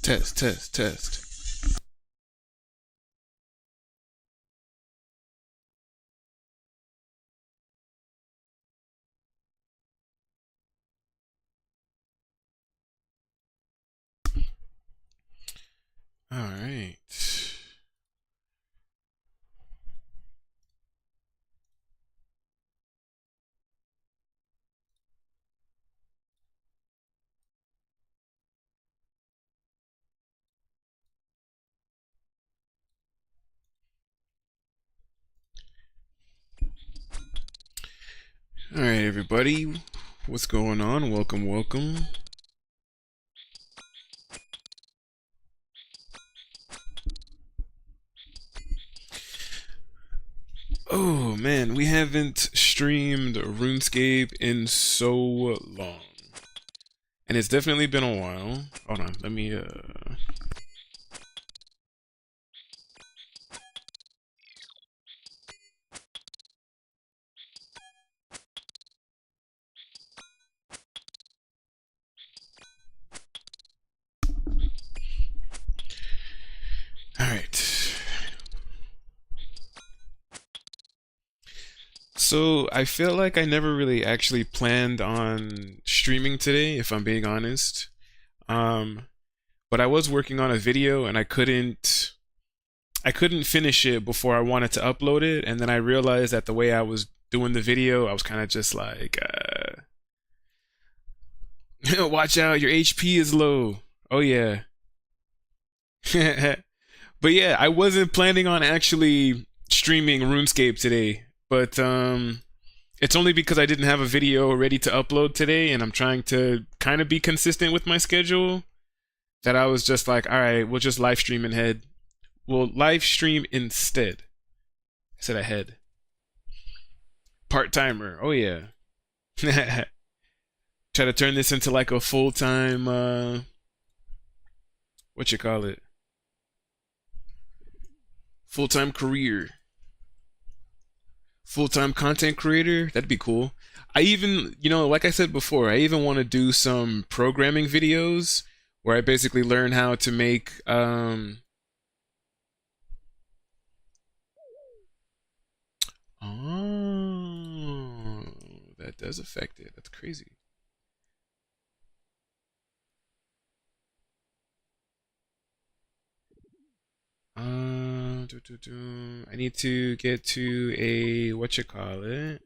Test, test, test. All right. All right, everybody. What's going on? Welcome, welcome. Oh man, we haven't streamed RuneScape in so long. And it's definitely been a while. Hold on, let me All right. So I feel like I never really actually planned on streaming today, if I'm being honest. Um, but I was working on a video and I couldn't finish it before I wanted to upload it, and then I realized that the way I was doing the video, I was kind of just like, watch out, your HP is low. Oh yeah. But yeah, I wasn't planning on actually streaming RuneScape today, but it's only because I didn't have a video ready to upload today, and I'm trying to kind of be consistent with my schedule, that I was just like, all right, we'll just live stream ahead. We'll live stream instead. I said ahead. Part timer. Oh yeah. Try to turn this into like a full time what you call it? Full time career. Full time content creator. That'd be cool. I even, like I said before, I even want to do some programming videos where I basically learn how to make Oh, that does affect it. That's crazy. I need to get to a what you call it.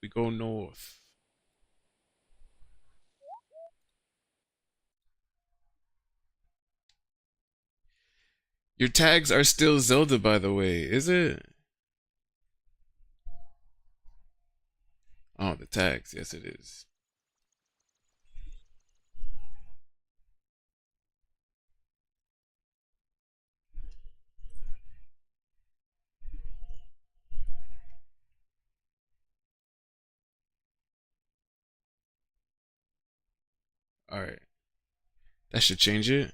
We go north. Your tags are still Zelda, by the way, is it? Oh, the tags. Yes, it is. All right, that should change it.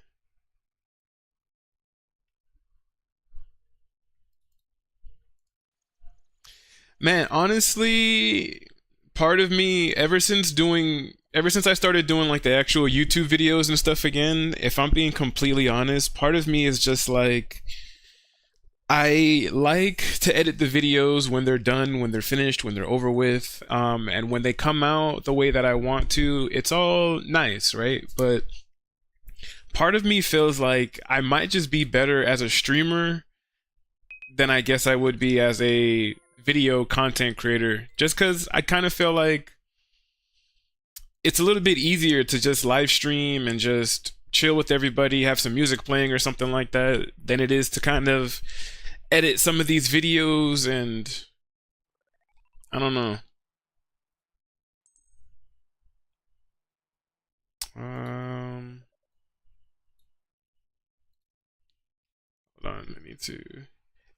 Man, honestly, part of me, ever since I started doing like the actual YouTube videos and stuff again, if I'm being completely honest, part of me is just like, I like to edit the videos when they're done, when they're finished, when they're over with, and when they come out the way that I want to, it's all nice, right? But part of me feels like I might just be better as a streamer than I guess I would be as a video content creator, just because I kind of feel like it's a little bit easier to just live stream and just chill with everybody, have some music playing or something like that, than it is to kind of edit some of these videos. And I don't know. Um, Hold on, I need to.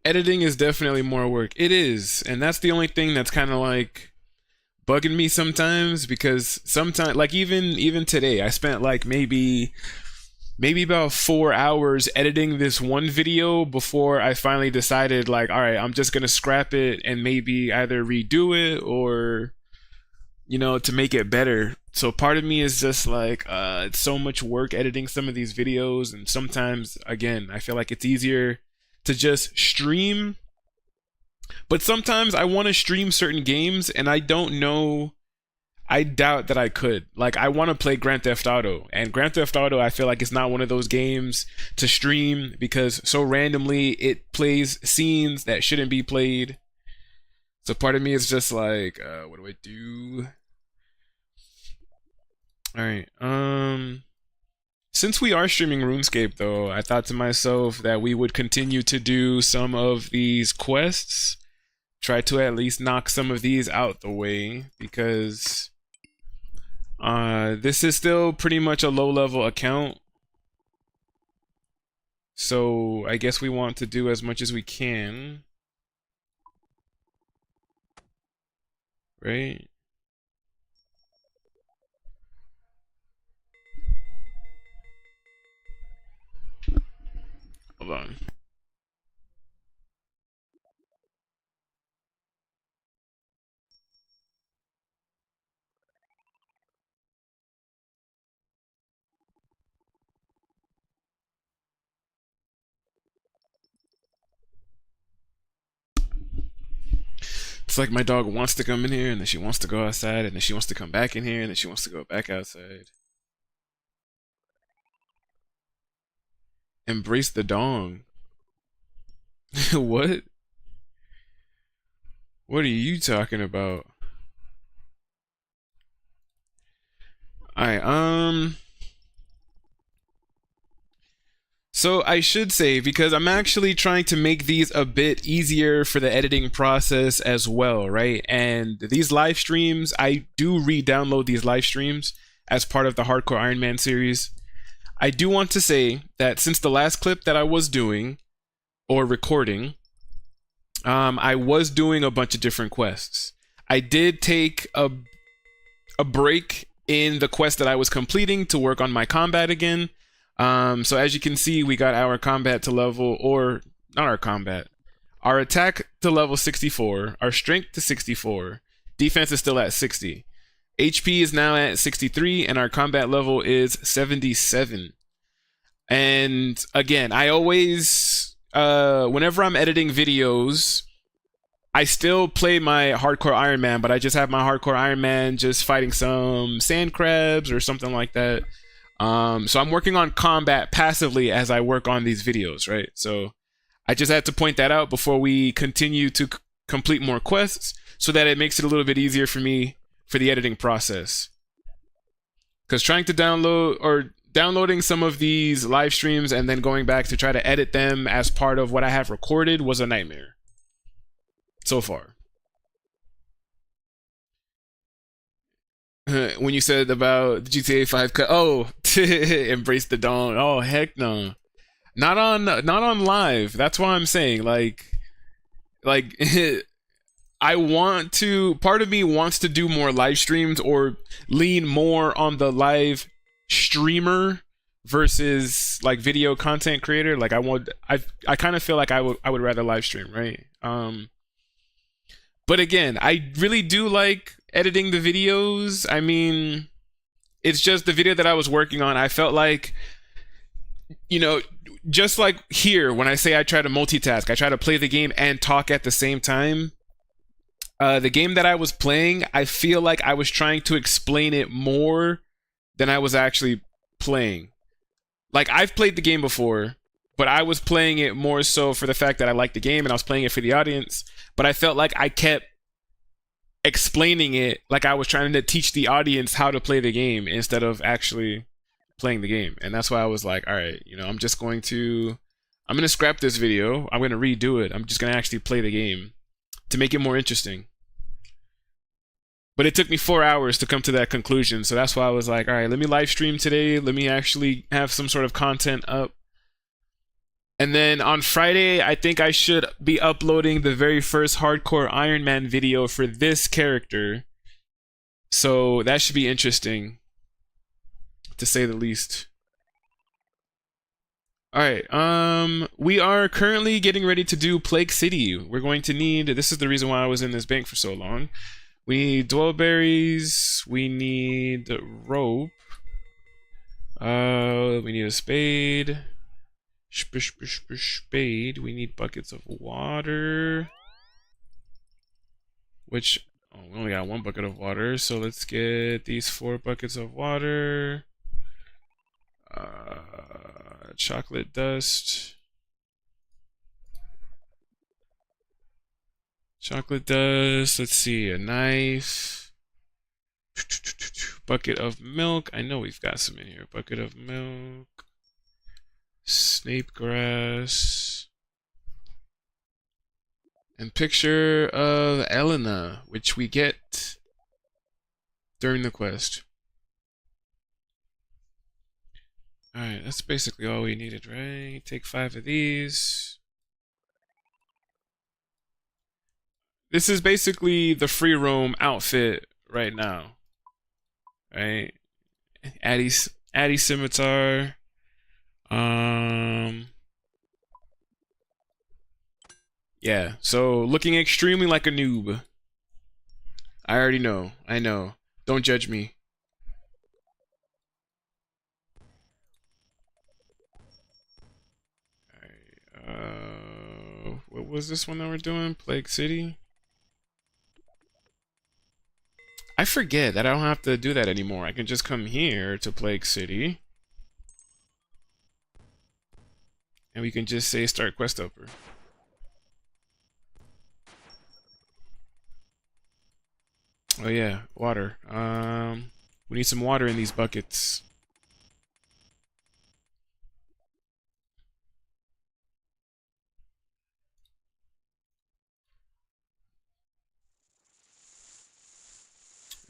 Editing is definitely more work. It is, and that's the only thing that's kind of like bugging me sometimes, because sometimes, like even today, I spent like maybe about 4 hours editing this one video before I finally decided, like, all right, I'm just gonna scrap it and maybe either redo it you know, to make it better. So part of me is just like, it's so much work editing some of these videos, and sometimes, again, I feel like it's easier to just stream. But sometimes I want to stream certain games, and I don't know. I doubt that I could. Like, I want to play Grand Theft Auto, and Grand Theft Auto, I feel like it's not one of those games to stream because so randomly it plays scenes that shouldn't be played. So part of me is just like, what do I do? All right. Since we are streaming RuneScape, though, I thought to myself that we would continue to do some of these quests. Try to at least knock some of these out the way, because this is still pretty much a low-level account. So I guess we want to do as much as we can. Right? Hold on. It's like my dog wants to come in here, and then she wants to go outside, and then she wants to come back in here, and then she wants to go back outside. Embrace the dong. What? What are you talking about? Alright, so I should say, because I'm actually trying to make these a bit easier for the editing process as well, right? And these live streams, I do re-download these live streams as part of the Hardcore Iron Man series. I do want to say that since the last clip that I was doing, or recording, I was doing a bunch of different quests. I did take a break in the quest that I was completing to work on my combat again. So as you can see, we got our combat to level, or not our combat, our attack to level 64, our strength to 64, defense is still at 60, HP is now at 63, and our combat level is 77. And again, I always, whenever I'm editing videos, I still play my Hardcore Iron Man, but I just have my Hardcore Iron Man just fighting some sand crabs or something like that. So I'm working on combat passively as I work on these videos, right? So I just had to point that out before we continue to complete more quests, so that it makes it a little bit easier for me for the editing process. Because trying to downloading some of these live streams and then going back to try to edit them as part of what I have recorded was a nightmare so far. When you said about the GTA 5 cut, oh, embrace the dawn. Oh, heck no. Not on live. That's why I'm saying, like I want to, part of me wants to do more live streams or lean more on the live streamer versus like video content creator. Like I kind of feel like I would rather live stream, right? But again, I really do like editing the videos. I mean, it's just the video that I was working on. I felt like, you know, just like here, when I say I try to multitask, I try to play the game and talk at the same time. The game that I was playing, I feel like I was trying to explain it more than I was actually playing. Like, I've played the game before, but I was playing it more so for the fact that I liked the game and I was playing it for the audience. But I felt like I kept explaining it like I was trying to teach the audience how to play the game instead of actually playing the game. And that's why I was like, all right, you know, I'm going to scrap this video. I'm going to redo it. I'm just going to actually play the game to make it more interesting. But it took me 4 hours to come to that conclusion. So that's why I was like, all right, let me live stream today. Let me actually have some sort of content up. And then on Friday, I think I should be uploading the very first Hardcore Iron Man video for this character. So that should be interesting, to say the least. Alright, we are currently getting ready to do Plague City. We're going to need, this is the reason why I was in this bank for so long. We need dwellberries. We need rope. We need a spade. Spade. We need buckets of water. Which, oh, we only got 1 bucket of water, so let's get these 4 buckets of water. Chocolate dust. Chocolate dust. Let's see, a knife. Bucket of milk. I know we've got some in here. Bucket of milk. Snape grass. And picture of Elena, which we get during the quest. Alright, that's basically all we needed, right? Take 5 of these. This is basically the free roam outfit right now. Right? Addy scimitar. Yeah, so looking extremely like a noob. I already know. I know. Don't judge me. Alright, what was this one that we're doing? Plague City? I forget that I don't have to do that anymore. I can just come here to Plague City. And we can just say start quest upper. Oh yeah, water. We need some water in these buckets.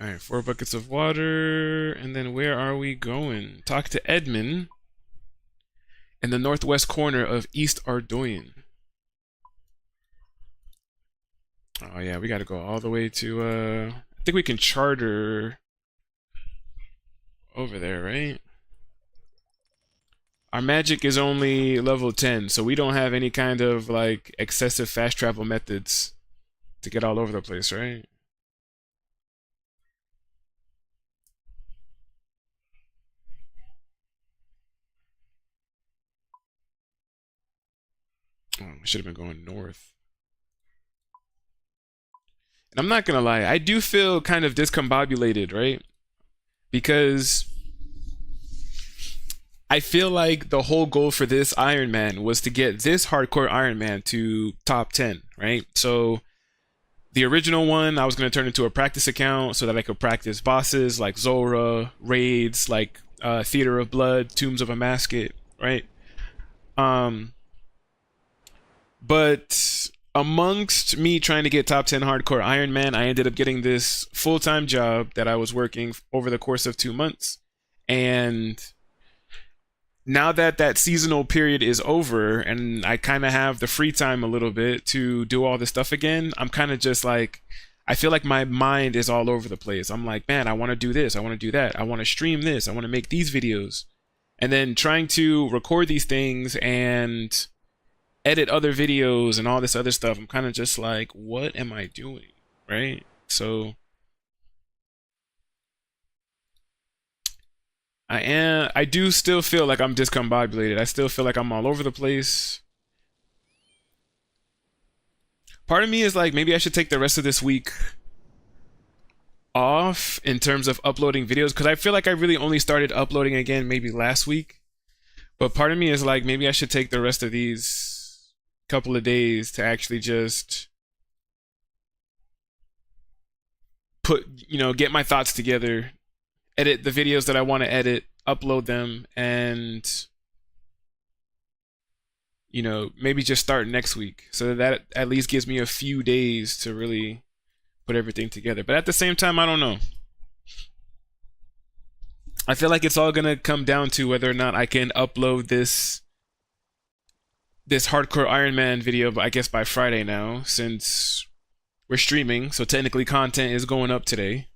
Alright, 4 buckets of water. And then where are we going? Talk to Edmund in the northwest corner of East Ardoin. Oh yeah, we gotta go all the way to I think we can charter over there, right? Our magic is only level 10, so we don't have any kind of like excessive fast travel methods to get all over the place, right? Oh, I should have been going north. And I'm not gonna lie, I do feel kind of discombobulated, right? Because I feel like the whole goal for this Iron Man was to get this hardcore Iron Man to top 10, right? So the original one, I was going to turn into a practice account so that I could practice bosses like Zora, raids like Theater of Blood, Tombs of a Masket, right? But amongst me trying to get top 10 hardcore Iron Man, I ended up getting this full-time job that I was working over the course of 2 months. And now that that seasonal period is over and I kind of have the free time a little bit to do all this stuff again, I'm kind of just like, I feel like my mind is all over the place. I'm like, man, I want to do this. I want to do that. I want to stream this. I want to make these videos. And then trying to record these things and edit other videos and all this other stuff, I'm kind of just like, what am I doing? Right? So I do still feel like I'm discombobulated. I still feel like I'm all over the place. Part of me is like, maybe I should take the rest of this week off in terms of uploading videos, because I feel like I really only started uploading again maybe last week. But part of me is like, maybe I should take the rest of these couple of days to actually just get my thoughts together, edit the videos that I want to edit, upload them, and maybe just start next week, so that at least gives me a few days to really put everything together. But at the same time, I don't know. I feel like it's all gonna come down to whether or not I can upload this hardcore Iron Man video, I guess by Friday now, since we're streaming, so technically content is going up today.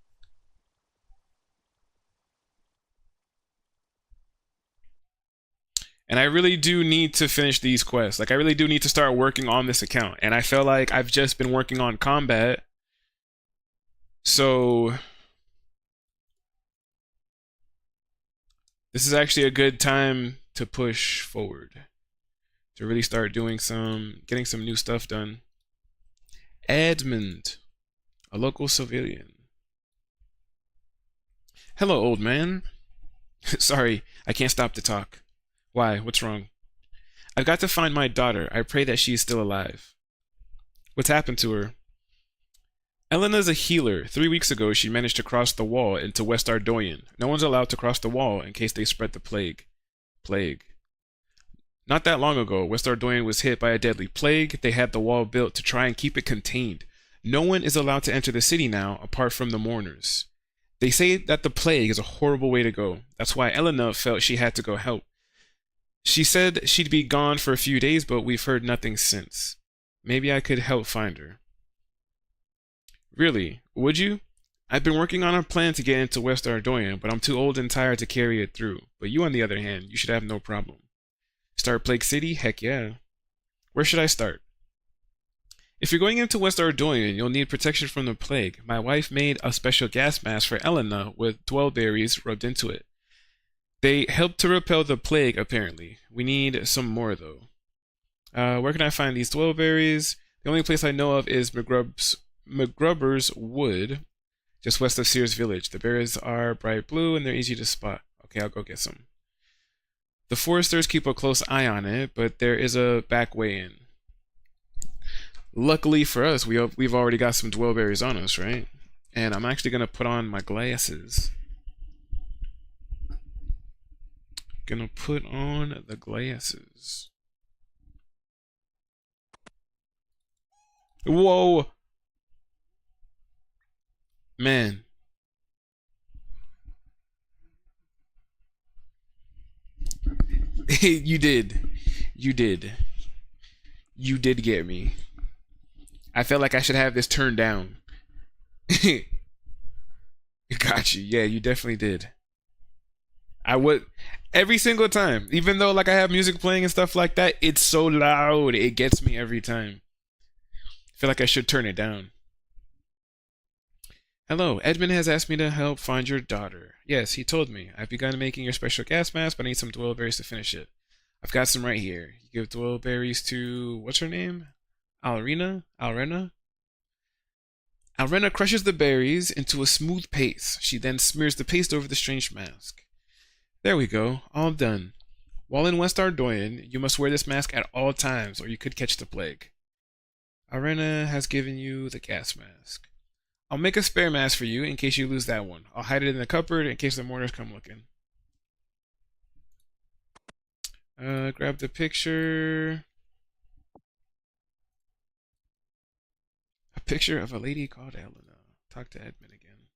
And I really do need to finish these quests. Like, I really do need to start working on this account. And I feel like I've just been working on combat So this is actually a good time to push forward, to really start getting some new stuff done. Edmund, a local civilian. Hello, old man. Sorry, I can't stop to talk. Why? What's wrong? I've got to find my daughter. I pray that she is still alive. What's happened to her? Elena's a healer. 3 weeks ago, she managed to cross the wall into West Ardoyan. No one's allowed to cross the wall in case they spread the plague. Plague. Not that long ago, West Ardoyan was hit by a deadly plague. They had the wall built to try and keep it contained. No one is allowed to enter the city now, apart from the mourners. They say that the plague is a horrible way to go. That's why Elena felt she had to go help. She said she'd be gone for a few days, but we've heard nothing since. Maybe I could help find her. Really? Would you? I've been working on a plan to get into West Ardoyan, but I'm too old and tired to carry it through. But you, on the other hand, you should have no problem. Start Plague City? Heck yeah. Where should I start? If you're going into West Ardoyan, you'll need protection from the plague. My wife made a special gas mask for Elena with dwellberries rubbed into it. They help to repel the plague, apparently. We need some more, though. Where can I find these dwellberries? The only place I know of is McGrubber's Wood, just west of Sears Village. The berries are bright blue and they're easy to spot. Okay, I'll go get some. The foresters keep a close eye on it, but there is a back way in. Luckily for us, we've already got some dwellberries on us, right? And I'm actually gonna put on my glasses. Gonna put on the glasses. Whoa! Man. You did. You did. You did get me. I felt like I should have this turned down. Got you. Yeah, you definitely did. I would every single time, even though like I have music playing and stuff like that, it's so loud. It gets me every time. I feel like I should turn it down. Hello, Edmund has asked me to help find your daughter. Yes, he told me. I've begun making your special gas mask, but I need some dwellberries to finish it. I've got some right here. You give dwellberries to what's her name? Alrena? Alrena crushes the berries into a smooth paste. She then smears the paste over the strange mask. There we go, all done. While in West Ardoyan, you must wear this mask at all times or you could catch the plague. Alrena has given you the gas mask. I'll make a spare mask for you in case you lose that one. I'll hide it in the cupboard in case the mourners come looking. Grab the picture. A picture of a lady called Elena. Talk to Edmund again.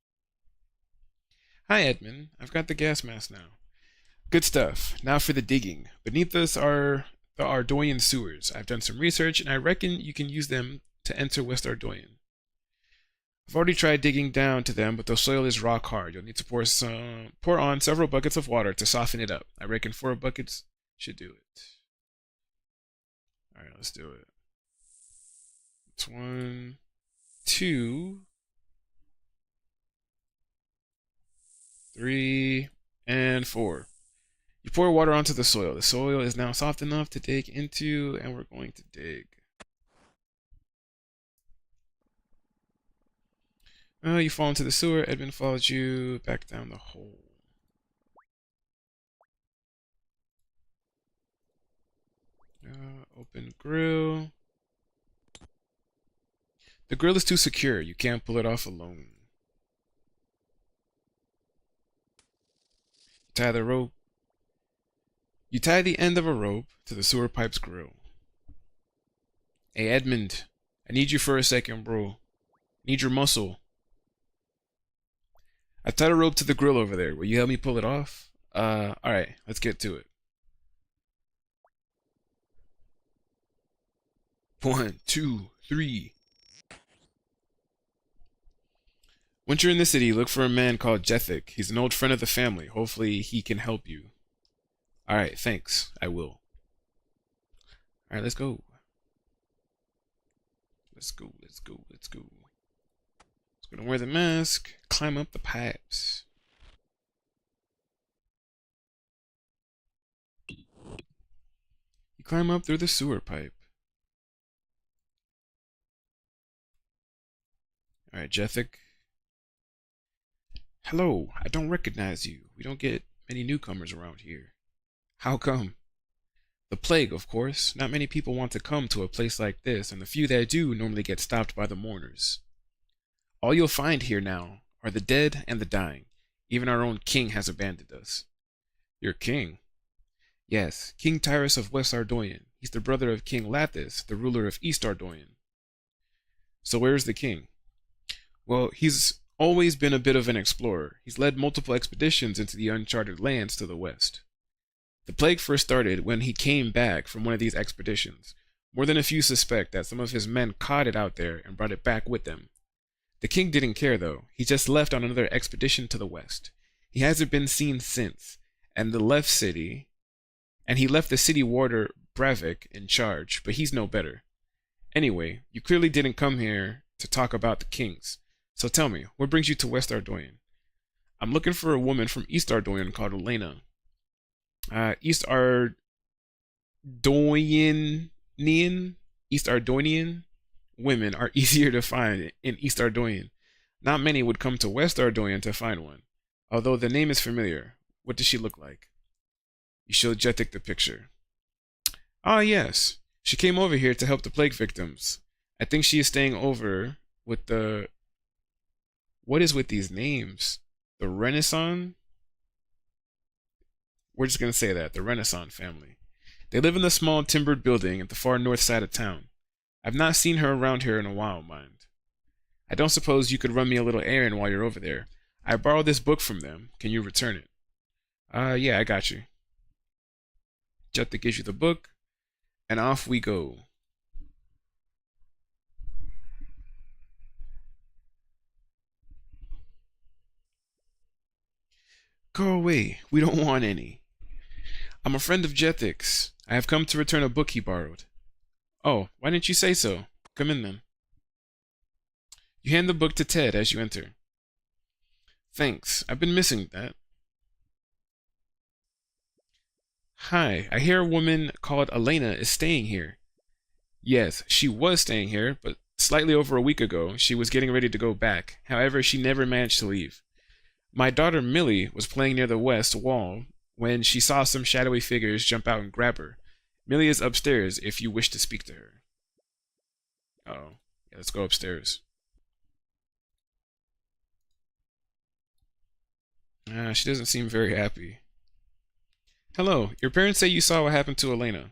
Hi, Edmund. I've got the gas mask now. Good stuff. Now for the digging. Beneath us are the Ardoyan sewers. I've done some research, and I reckon you can use them to enter West Ardoyan. I've already tried digging down to them, but the soil is rock hard. You'll need to pour on several buckets of water to soften it up. I reckon 4 buckets should do it. Alright, let's do it. It's 1, 2, 3, and 4. You pour water onto the soil. The soil is now soft enough to dig into, and we're going to dig. You fall into the sewer. Edmund follows you back down the hole. Open grill. The grill is too secure. You can't pull it off alone. Tie the rope. You tie the end of a rope to the sewer pipe's grill. Hey, Edmund. I need you for a second, bro. Need your muscle. I tied a rope to the grill over there. Will you help me pull it off? Alright. Let's get to it. 1, 2, 3. Once you're in the city, look for a man called Jethic. He's an old friend of the family. Hopefully, he can help you. Alright, thanks. I will. Alright, let's go. Let's go. Let's go Gonna wear the mask, climb up the pipes. You climb up through the sewer pipe. Alright, Jethic. Hello, I don't recognize you. We don't get many newcomers around here. How come? The plague, of course. Not many people want to come to a place like this, and the few that do normally get stopped by the mourners. All you'll find here now are the dead and the dying. Even our own king has abandoned us. Your king? Yes, King Tyrus of West Ardoyan. He's the brother of King Lathis, the ruler of East Ardoyan. So where's the king? Well, he's always been a bit of an explorer. He's led multiple expeditions into the uncharted lands to the west. The plague first started when he came back from one of these expeditions. More than a few suspect that some of his men caught it out there and brought it back with them. The king didn't care though. He just left on another expedition to the west. He hasn't been seen since, and he left the city warder Bravik in charge, but he's no better. Anyway, you clearly didn't come here to talk about the kings. So tell me, what brings you to West Ardoyan? I'm looking for a woman from East Ardoyan called Elena. East Ardoyanian women are easier to find in East Ardoyan. Not many would come to West Ardoyan to find one, although the name is familiar. What does she look like? You showed Jethic the picture. Ah, yes. She came over here to help the plague victims. I think she is staying over with the... What is with these names? The Renaissance? We're just going to say that. The Renaissance family. They live in the small timbered building at the far north side of town. I've not seen her around here in a while, mind. I don't suppose you could run me a little errand while you're over there. I borrowed this book from them. Can you return it? Yeah, I got you. Jethic gives you the book, and off we go. Go away. We don't want any. I'm a friend of Jethic's. I have come to return a book he borrowed. Oh, why didn't you say so? Come in then. You hand the book to Ted as you enter. Thanks. I've been missing that. Hi, I hear a woman called Elena is staying here. Yes, she was staying here, but slightly over a week ago, she was getting ready to go back. However, she never managed to leave. My daughter Millie was playing near the west wall when she saw some shadowy figures jump out and grab her. Millie is upstairs if you wish to speak to her. Oh, yeah, let's go upstairs. She doesn't seem very happy. Hello, your parents say you saw what happened to Elena.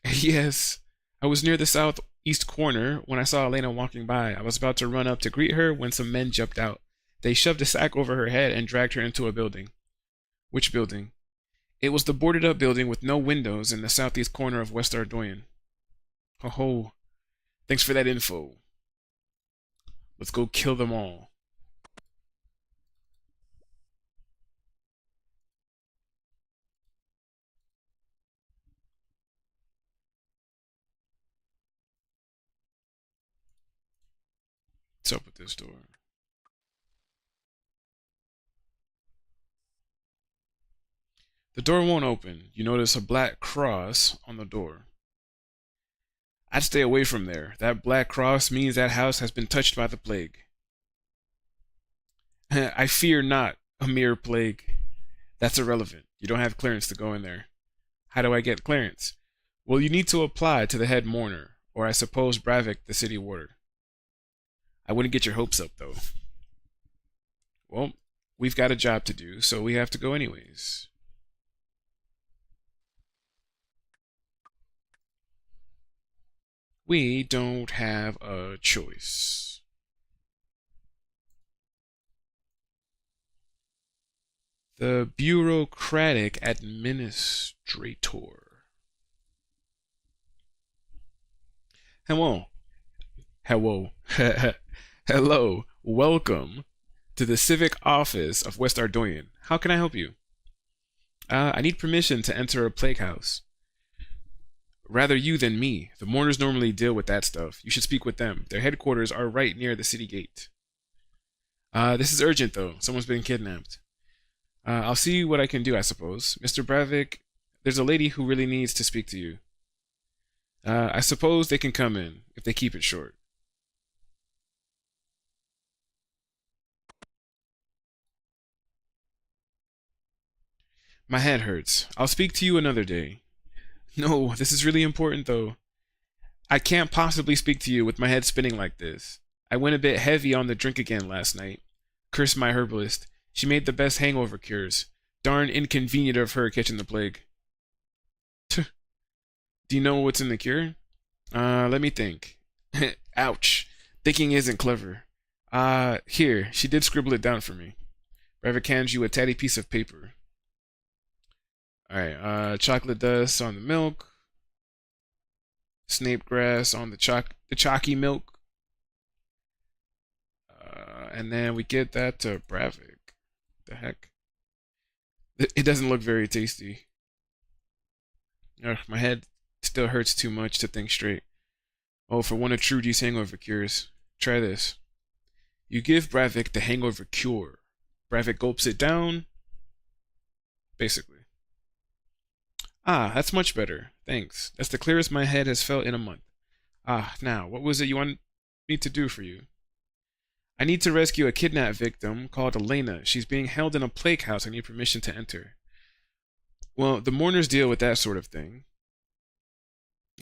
Yes, I was near the southeast corner when I saw Elena walking by. I was about to run up to greet her when some men jumped out. They shoved a sack over her head and dragged her into a building. Which building? It was the boarded up building with no windows in the southeast corner of West Ardoyan. Ho ho. Thanks for that info. Let's go kill them all. What's up with this door? The door won't open. You notice a black cross on the door. I'd stay away from there. That black cross means that house has been touched by the plague. I fear not a mere plague. That's irrelevant. You don't have clearance to go in there. How do I get clearance? Well, you need to apply to the head mourner, or I suppose Bravik, the city warder. I wouldn't get your hopes up, though. Well, we've got a job to do, so we have to go anyways. We don't have a choice. The bureaucratic administrator. Hello. Hello. Hello. Welcome to the civic office of West Ardoyan. How can I help you? I need permission to enter a plague house. Rather you than me. The mourners normally deal with that stuff. You should speak with them. Their headquarters are right near the city gate. This is urgent, though. Someone's been kidnapped. I'll see what I can do, I suppose. Mr. Bravik, there's a lady who really needs to speak to you. I suppose they can come in, if they keep it short. My head hurts. I'll speak to you another day. No, this is really important, though. I can't possibly speak to you with my head spinning like this. I went a bit heavy on the drink again last night. Curse my herbalist. She made the best hangover cures. Darn inconvenient of her catching the plague. Do you know what's in the cure? Let me think. Ouch. Thinking isn't clever. Here, she did scribble it down for me. Bravik hands you a tatty piece of paper. Alright, chocolate dust on the milk. Snape grass on the chalky milk. And then we get that to Bravik. The heck? It doesn't look very tasty. Ugh, my head still hurts too much to think straight. Oh, for one of Trudy's hangover cures. Try this. You give Bravik the hangover cure. Bravik gulps it down. Basically. Ah, that's much better. Thanks. That's the clearest my head has felt in a month. Ah, now, what was it you want me to do for you? I need to rescue a kidnapped victim called Elena. She's being held in a plague house. I need permission to enter. Well, the mourners deal with that sort of thing.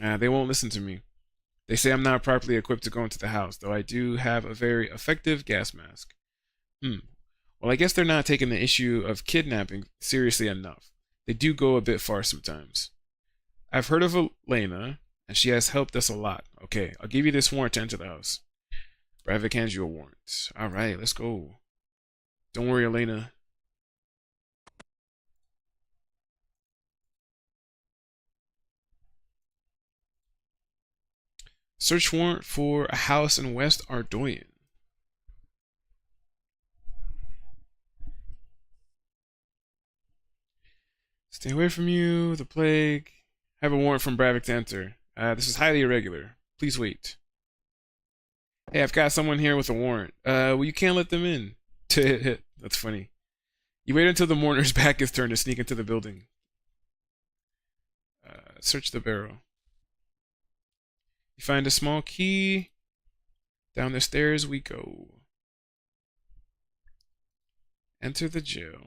They won't listen to me. They say I'm not properly equipped to go into the house, though I do have a very effective gas mask. Well, I guess they're not taking the issue of kidnapping seriously enough. They do go a bit far sometimes. I've heard of Elena, and she has helped us a lot. Okay, I'll give you this warrant to enter the house. Bravik hands you a warrant. Alright, let's go. Don't worry, Elena. Search warrant for a house in West Ardoyan. Stay away from you, the plague. I have a warrant from Bravik to enter. This is highly irregular. Please wait. Hey, I've got someone here with a warrant. Well, you can't let them in. That's funny. You wait until the mourner's back is turned to sneak into the building. Search the barrel. You find a small key. Down the stairs we go. Enter the jail.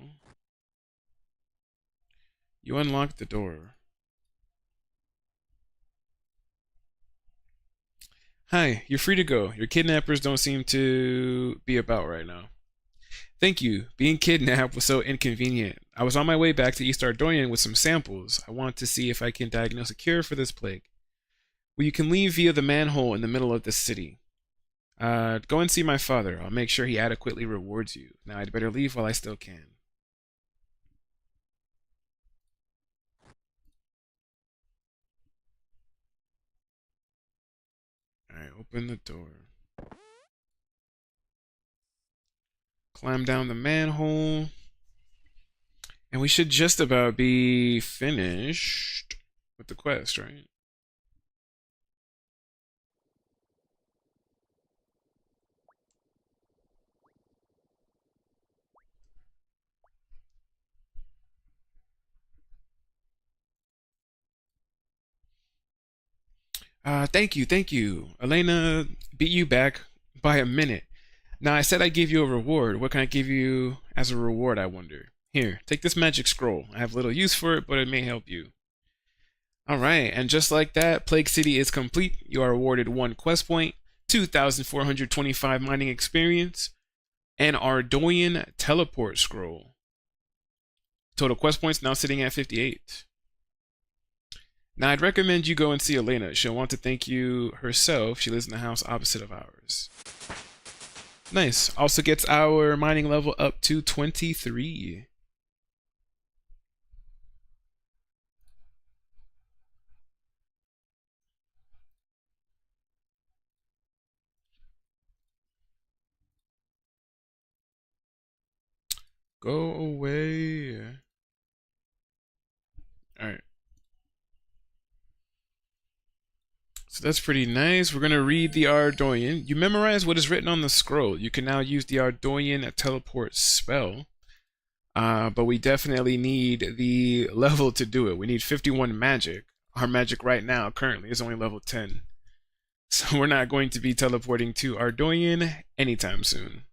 You unlock the door. Hi, you're free to go. Your kidnappers don't seem to be about right now. Thank you. Being kidnapped was so inconvenient. I was on my way back to East Ardoyan with some samples. I want to see if I can diagnose a cure for this plague. Well, you can leave via the manhole in the middle of the city. Go and see my father. I'll make sure he adequately rewards you. Now I'd better leave while I still can. Alright, open the door. Climb down the manhole. And we should just about be finished with the quest, right? Thank you, thank you. Elena beat you back by a minute. Now, I said I'd give you a reward. What can I give you as a reward, I wonder? Here, take this magic scroll. I have little use for it, but it may help you. Alright, and just like that, Plague City is complete. You are awarded 1 quest point, 2,425 mining experience, and Ardoyan teleport scroll. Total quest points now sitting at 58. Now, I'd recommend you go and see Elena. She'll want to thank you herself. She lives in the house opposite of ours. Nice. Also gets our mining level up to 23. Go away. Alright. So that's pretty nice. We're gonna read the Ardoyan. You memorize what is written on the scroll. You can now use the Ardoyan teleport spell. But we definitely need the level to do it. We need 51 magic. Our magic right now currently is only level 10. So we're not going to be teleporting to Ardoyan anytime soon.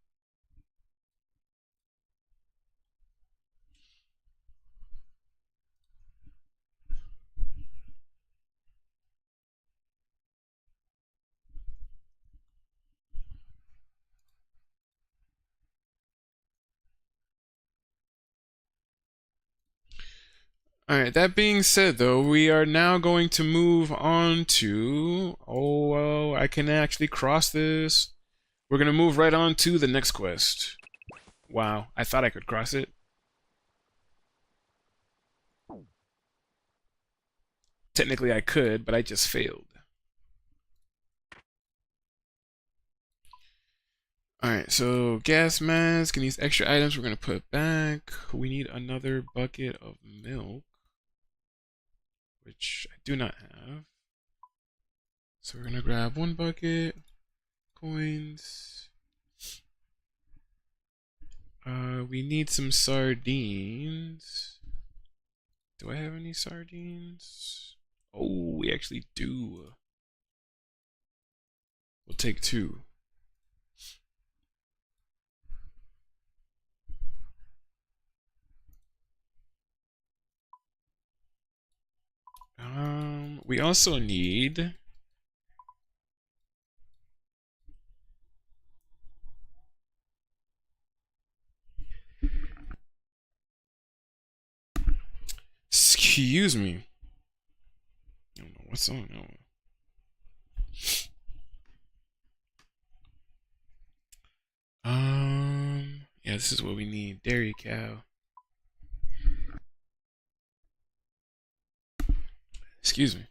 Alright, that being said though, we are now going to move on to... Oh, well, I can actually cross this. We're going to move right on to the next quest. Wow, I thought I could cross it. Technically I could, but I just failed. Alright, so gas mask and these extra items we're going to put back. We need another bucket of milk, which I do not have. So we're going to grab one bucket, coins. We need some sardines. Do I have any sardines? Oh, we actually do. We'll take 2. We also need... Excuse me. I don't know what's on that one. Yeah, this is what we need. Dairy cow. Excuse me.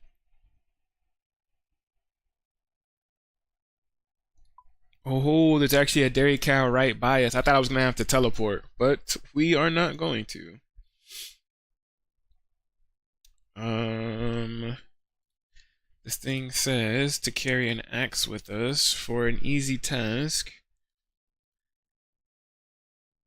Oh, there's actually a dairy cow right by us. I thought I was gonna have to teleport, but we are not going to. This thing says to carry an axe with us for an easy task.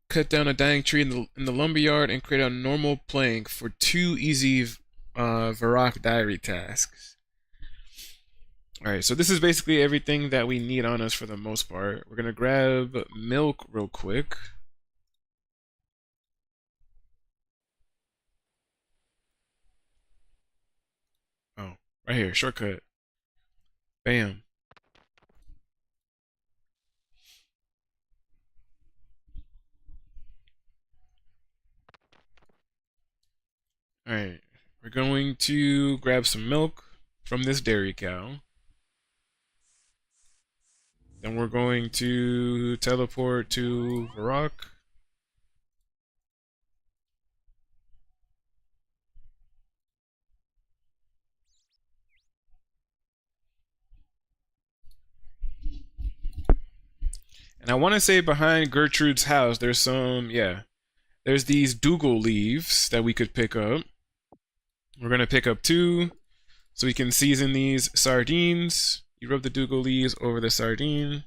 Cut down a dying tree in the lumberyard and create a normal plank for 2 easy Varrock diary tasks. Alright, so this is basically everything that we need on us for the most part. We're gonna grab milk real quick. Oh, right here, shortcut. Bam. Alright, we're going to grab some milk from this dairy cow. Then we're going to teleport to Varrock. And I want to say behind Gertrude's house, there's some, yeah, there's these Dougal leaves that we could pick up. We're going to pick up 2 so we can season these sardines. You rub the Dougal leaves over the sardine.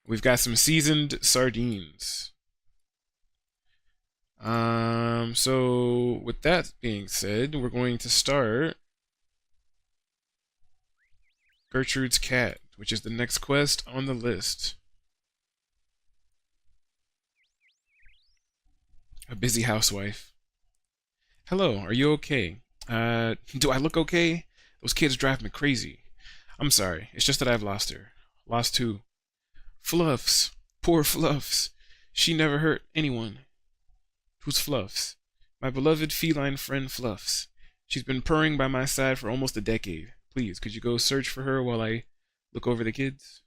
We've got some seasoned sardines. So with that being said, we're going to start Gertrude's cat, which is the next quest on the list. A busy housewife. Hello, are you okay? Do I look okay? Those kids drive me crazy. I'm sorry, it's just that I've lost her. Lost who? Fluffs. Poor Fluffs. She never hurt anyone. Who's Fluffs? My beloved feline friend Fluffs. She's been purring by my side for almost a decade. Please, could you go search for her while I look over the kids?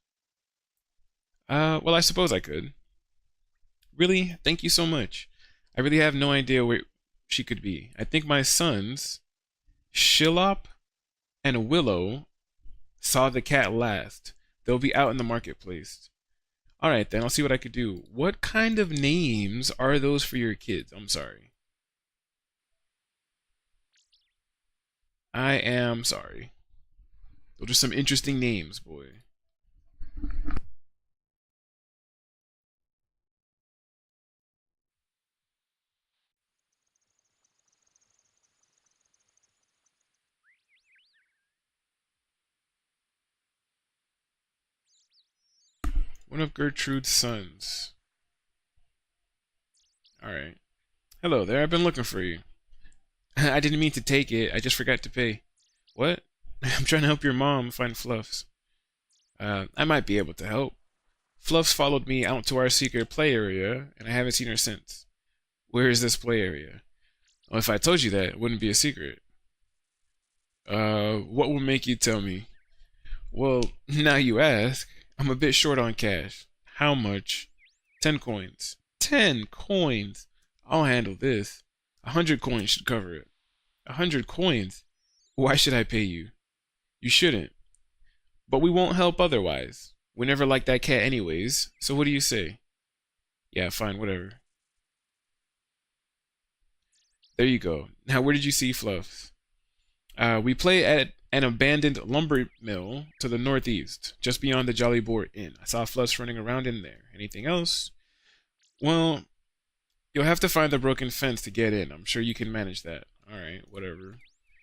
Well, I suppose I could. Really? Thank you so much. I really have no idea where she could be. I think my sons, Shillop and Willow, saw the cat last. They'll be out in the marketplace. Alright then, I'll see what I could do. What kind of names are those for your kids? I'm sorry. I am sorry. Those are some interesting names, boy. One of Gertrude's sons. Alright. Hello there, I've been looking for you. I didn't mean to take it, I just forgot to pay. What? I'm trying to help your mom find Fluffs. I might be able to help. Fluffs followed me out to our secret play area, and I haven't seen her since. Where is this play area? Well, if I told you that, it wouldn't be a secret. What will make you tell me? Well, now you ask. I'm a bit short on cash. How much? 10 coins. 10 coins? I'll handle this. 100 coins should cover it. 100 coins? Why should I pay you? You shouldn't. But we won't help otherwise. We never liked that cat anyways, so what do you say? Yeah, fine, whatever. There you go. Now, where did you see Fluffs? We play at an abandoned lumber mill to the northeast, just beyond the Jolly Boar Inn. I saw Fluffs running around in there. Anything else? Well, you'll have to find the broken fence to get in. I'm sure you can manage that. Alright, whatever.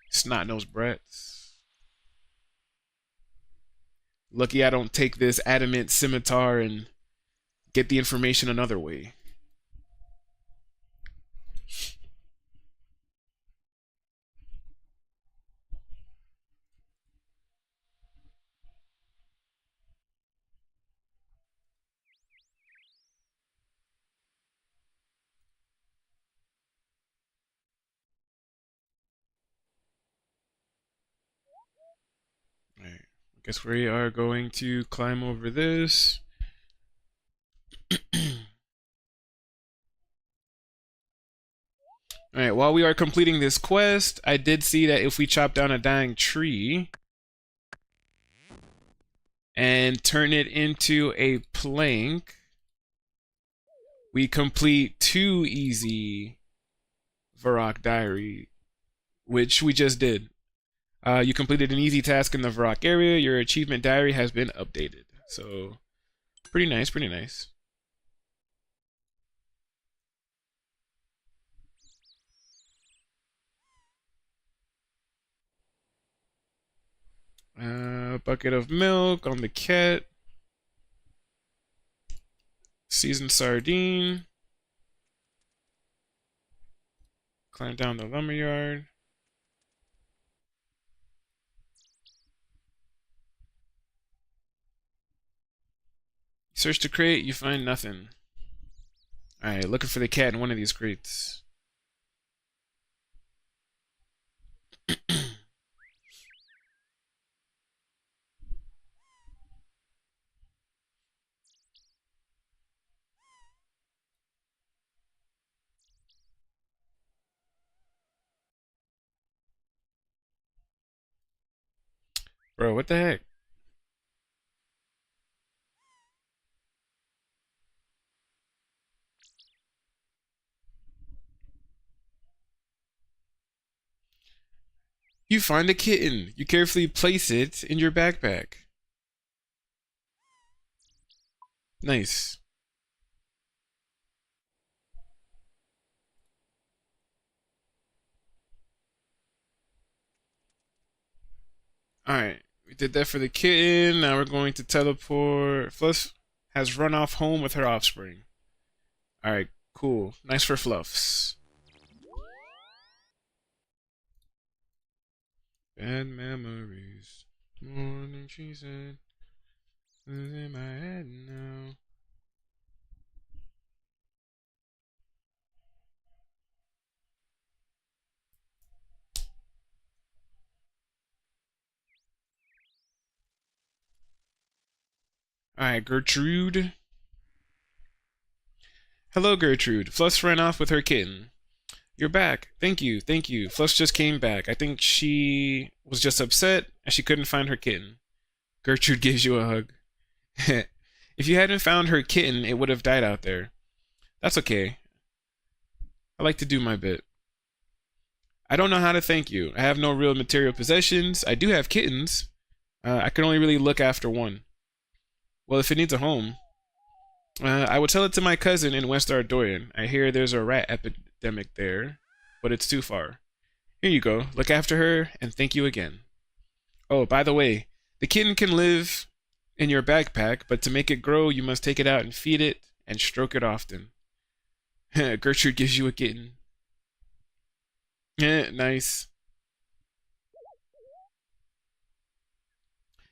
Snot-nosed brats. Lucky I don't take this adamant scimitar and get the information another way. Alright, I guess we are going to climb over this. Alright, while we are completing this quest, I did see that if we chop down a dying tree and turn it into a plank, we complete 2 easy Varrock Diary, which we just did. You completed an easy task in the Varrock area. Your achievement diary has been updated. So, pretty nice, pretty nice. Bucket of milk on the cat. Seasoned sardine. Climb down the lumberyard. Search the crate, you find nothing. Alright, looking for the cat in one of these crates. Bro, what the heck? You find a kitten. You carefully place it in your backpack. Nice. Alright, we did that for the kitten. Now we're going to teleport. Fluff has run off home with her offspring. Alright, cool. Nice for Fluffs. Bad memories. Morning, she said. Is in my head now. Alright, Gertrude. Hello, Gertrude. Fluffs ran off with her kitten. You're back. Thank you, thank you. Fluffs just came back. I think she was just upset and she couldn't find her kitten. Gertrude gives you a hug. If you hadn't found her kitten, it would have died out there. That's okay. I like to do my bit. I don't know how to thank you. I have no real material possessions. I do have kittens. I can only really look after one. Well, if it needs a home, I would tell it to my cousin in West Ardoyan. I hear there's a rat epidemic there, but it's too far. Here you go. Look after her, and thank you again. Oh, by the way, the kitten can live in your backpack, but to make it grow, you must take it out and feed it and stroke it often. Gertrude gives you a kitten. Nice.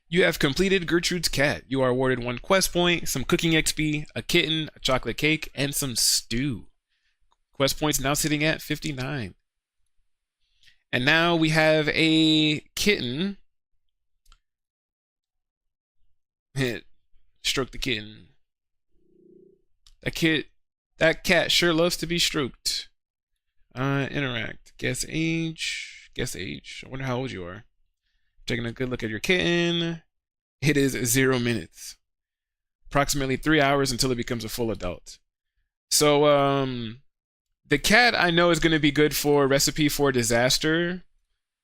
You have completed Gertrude's cat. You are awarded 1 quest point, some cooking XP, a kitten, a chocolate cake, and some stew. Quest points now sitting at 59. And now we have a kitten. Stroke the kitten. That cat sure loves to be stroked. Interact. Guess age. Guess age. I wonder how old you are. Taking a good look at your kitten. It is 0 minutes. Approximately 3 hours until it becomes a full adult. So, the cat I know is going to be good for Recipe for Disaster.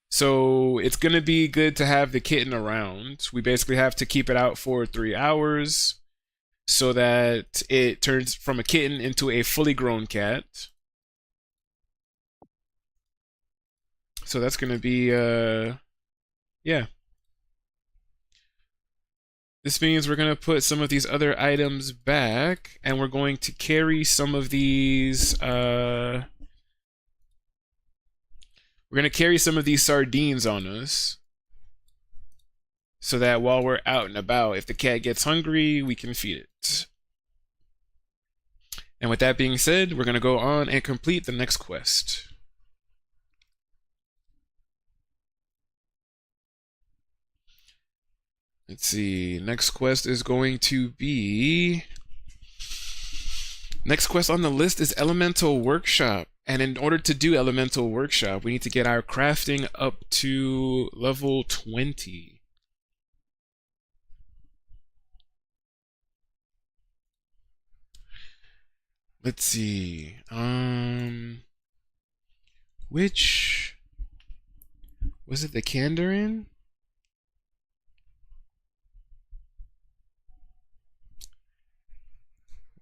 So it's going to be good to have the kitten around. We basically have to keep it out for 3 hours so that it turns from a kitten into a fully grown cat. So that's going to be, yeah. This means we're going to put some of these other items back, and we're going to carry some of these, we're going to carry some of these sardines on us, so that while we're out and about, if the cat gets hungry, we can feed it. And with that being said, we're going to go on and complete the next quest. Let's see, next quest is going to be... Next quest on the list is Elemental Workshop. And in order to do Elemental Workshop, we need to get our crafting up to level 20. Let's see. Which... Was it the Kandarin?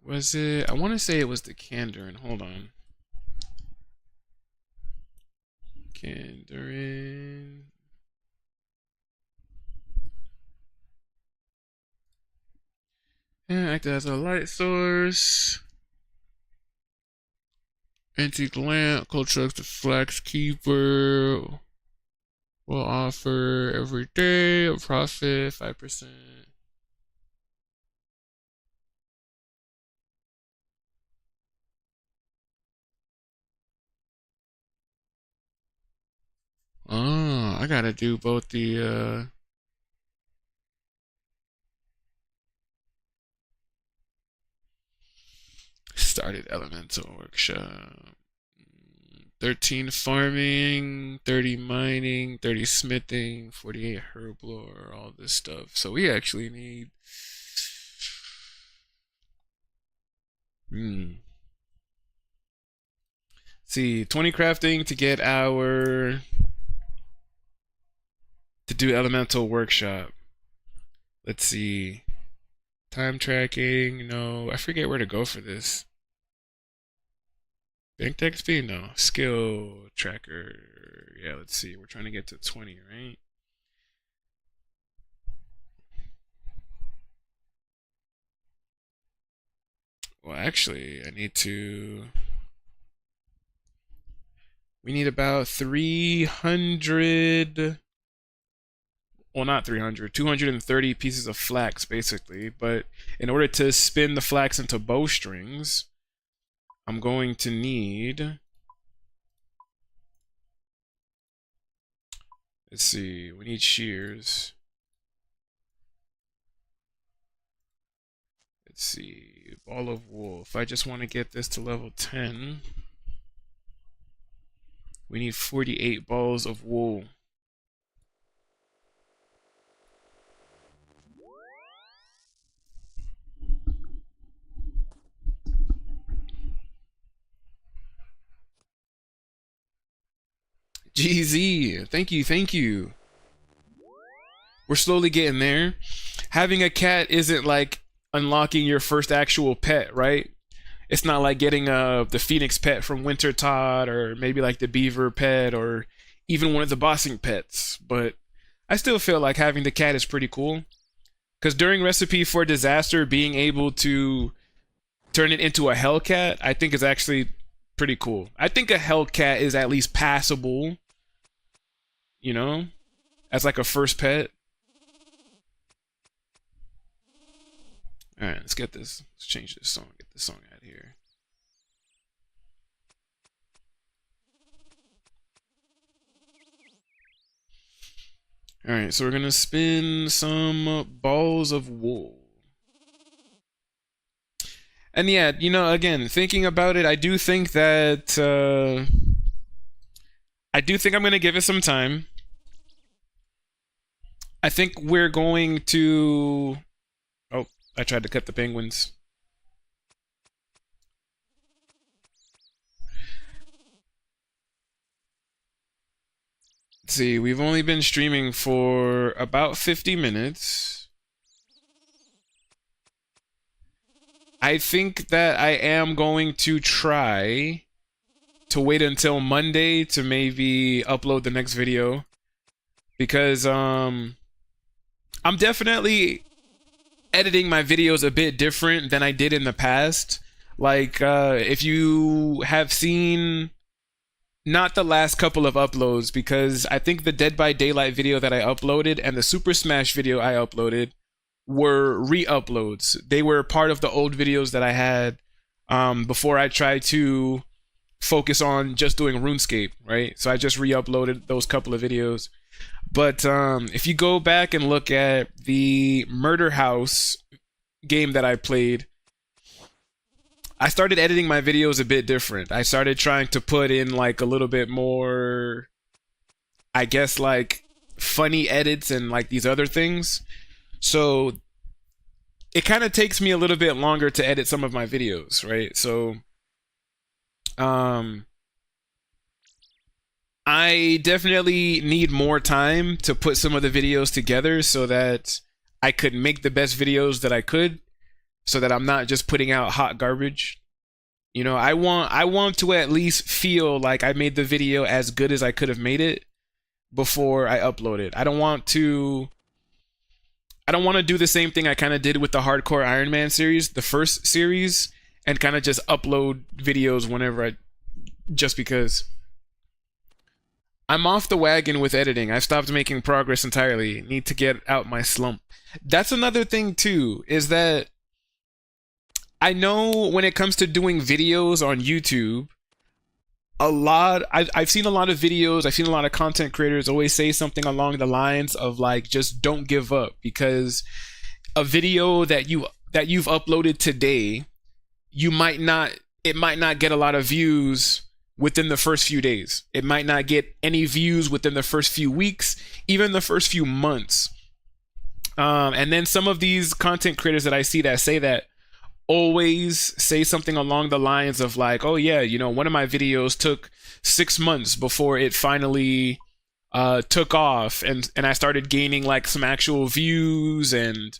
Was it? I want to say it was the Kandarin. Hold on. Kandarin. Yeah, act as a light source. Antique lamp, construct the flax keeper. Will offer every day a profit 5%. Oh, I gotta do both the started Elemental Workshop. 13 farming, 30 mining, 30 smithing, 48 herblore, all this stuff. So we actually need see, 20 crafting to get our to do Elemental Workshop. Let's see. Time tracking, no. I forget where to go for this. Banked XP? No. Skill tracker. Yeah, let's see. We're trying to get to 20, right? Well, actually, I need to... We need about 300... Well, not 300. 230 pieces of flax, basically. But in order to spin the flax into bowstrings, I'm going to need... Let's see. We need shears. Let's see. Ball of wool. If I just want to get this to level 10, we need 48 balls of wool. GZ, thank you, thank you. We're slowly getting there. Having a cat isn't like unlocking your first actual pet, right? It's not like getting the Phoenix pet from Winter Todd, or maybe like the Beaver pet, or even one of the bossing pets. But I still feel like having the cat is pretty cool. Because during Recipe for Disaster, being able to turn it into a Hellcat, I think is actually pretty cool. I think a Hellcat is at least passable, you know, as like a first pet. All right, let's get this. Let's change this song. Get this song out of here. All right, so we're gonna spin some balls of wool. And yeah, you know, again, thinking about it, I do think that I'm gonna give it some time. I think we're going to. Oh, I tried to cut the penguins. Let's see, we've only been streaming for about 50 minutes. I think that I am going to try to wait until Monday to maybe upload the next video, because I'm definitely editing my videos a bit different than I did in the past. Like, if you have seen, not the last couple of uploads, because I think the Dead by Daylight video that I uploaded and the Super Smash video I uploaded were re-uploads. They were part of the old videos that I had before I tried to focus on just doing RuneScape, right? So I just re-uploaded those couple of videos. But if you go back and look at the Murder House game that I played, I started editing my videos a bit different. I started trying to put in like a little bit more, I guess, like funny edits and like these other things. So it kind of takes me a little bit longer to edit some of my videos, right? So I definitely need more time to put some of the videos together so that I could make the best videos that I could, so that I'm not just putting out hot garbage. You know, I want to at least feel like I made the video as good as I could have made it before I upload it. I don't want to do the same thing I kind of did with the Hardcore Iron Man series, the first series, and kind of just upload videos whenever just because. I'm off the wagon with editing. I've stopped making progress entirely. Need to get out my slump. That's another thing too, is that I know when it comes to doing videos on YouTube, I've seen a lot of videos, I've seen a lot of content creators always say something along the lines of like, just don't give up, because a video that you've uploaded today, it might not get a lot of views within the first few days. It might not get any views within the first few weeks, even the first few months. And then some of these content creators that I see that say that always say something along the lines of like, oh yeah, you know, one of my videos took 6 months before it finally took off, and I started gaining like some actual views and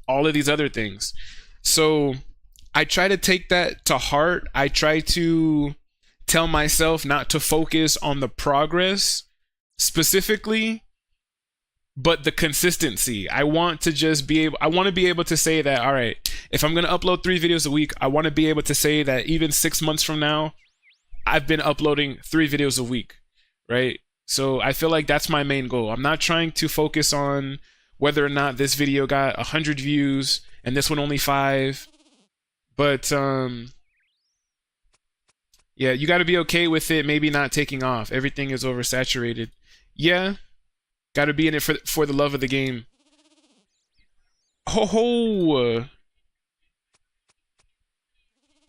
all of these other things. So I try to take that to heart. I try to tell myself not to focus on the progress specifically, but the consistency. I want to be able to say that, all right, if I'm going to upload 3 videos a week, I want to be able to say that even 6 months from now, I've been uploading 3 videos a week, right? So I feel like that's my main goal. I'm not trying to focus on whether or not this video got 100 views and this one only 5. But yeah, you got to be okay with it maybe not taking off. Everything is oversaturated. Yeah, got to be in it for the love of the game. Ho ho!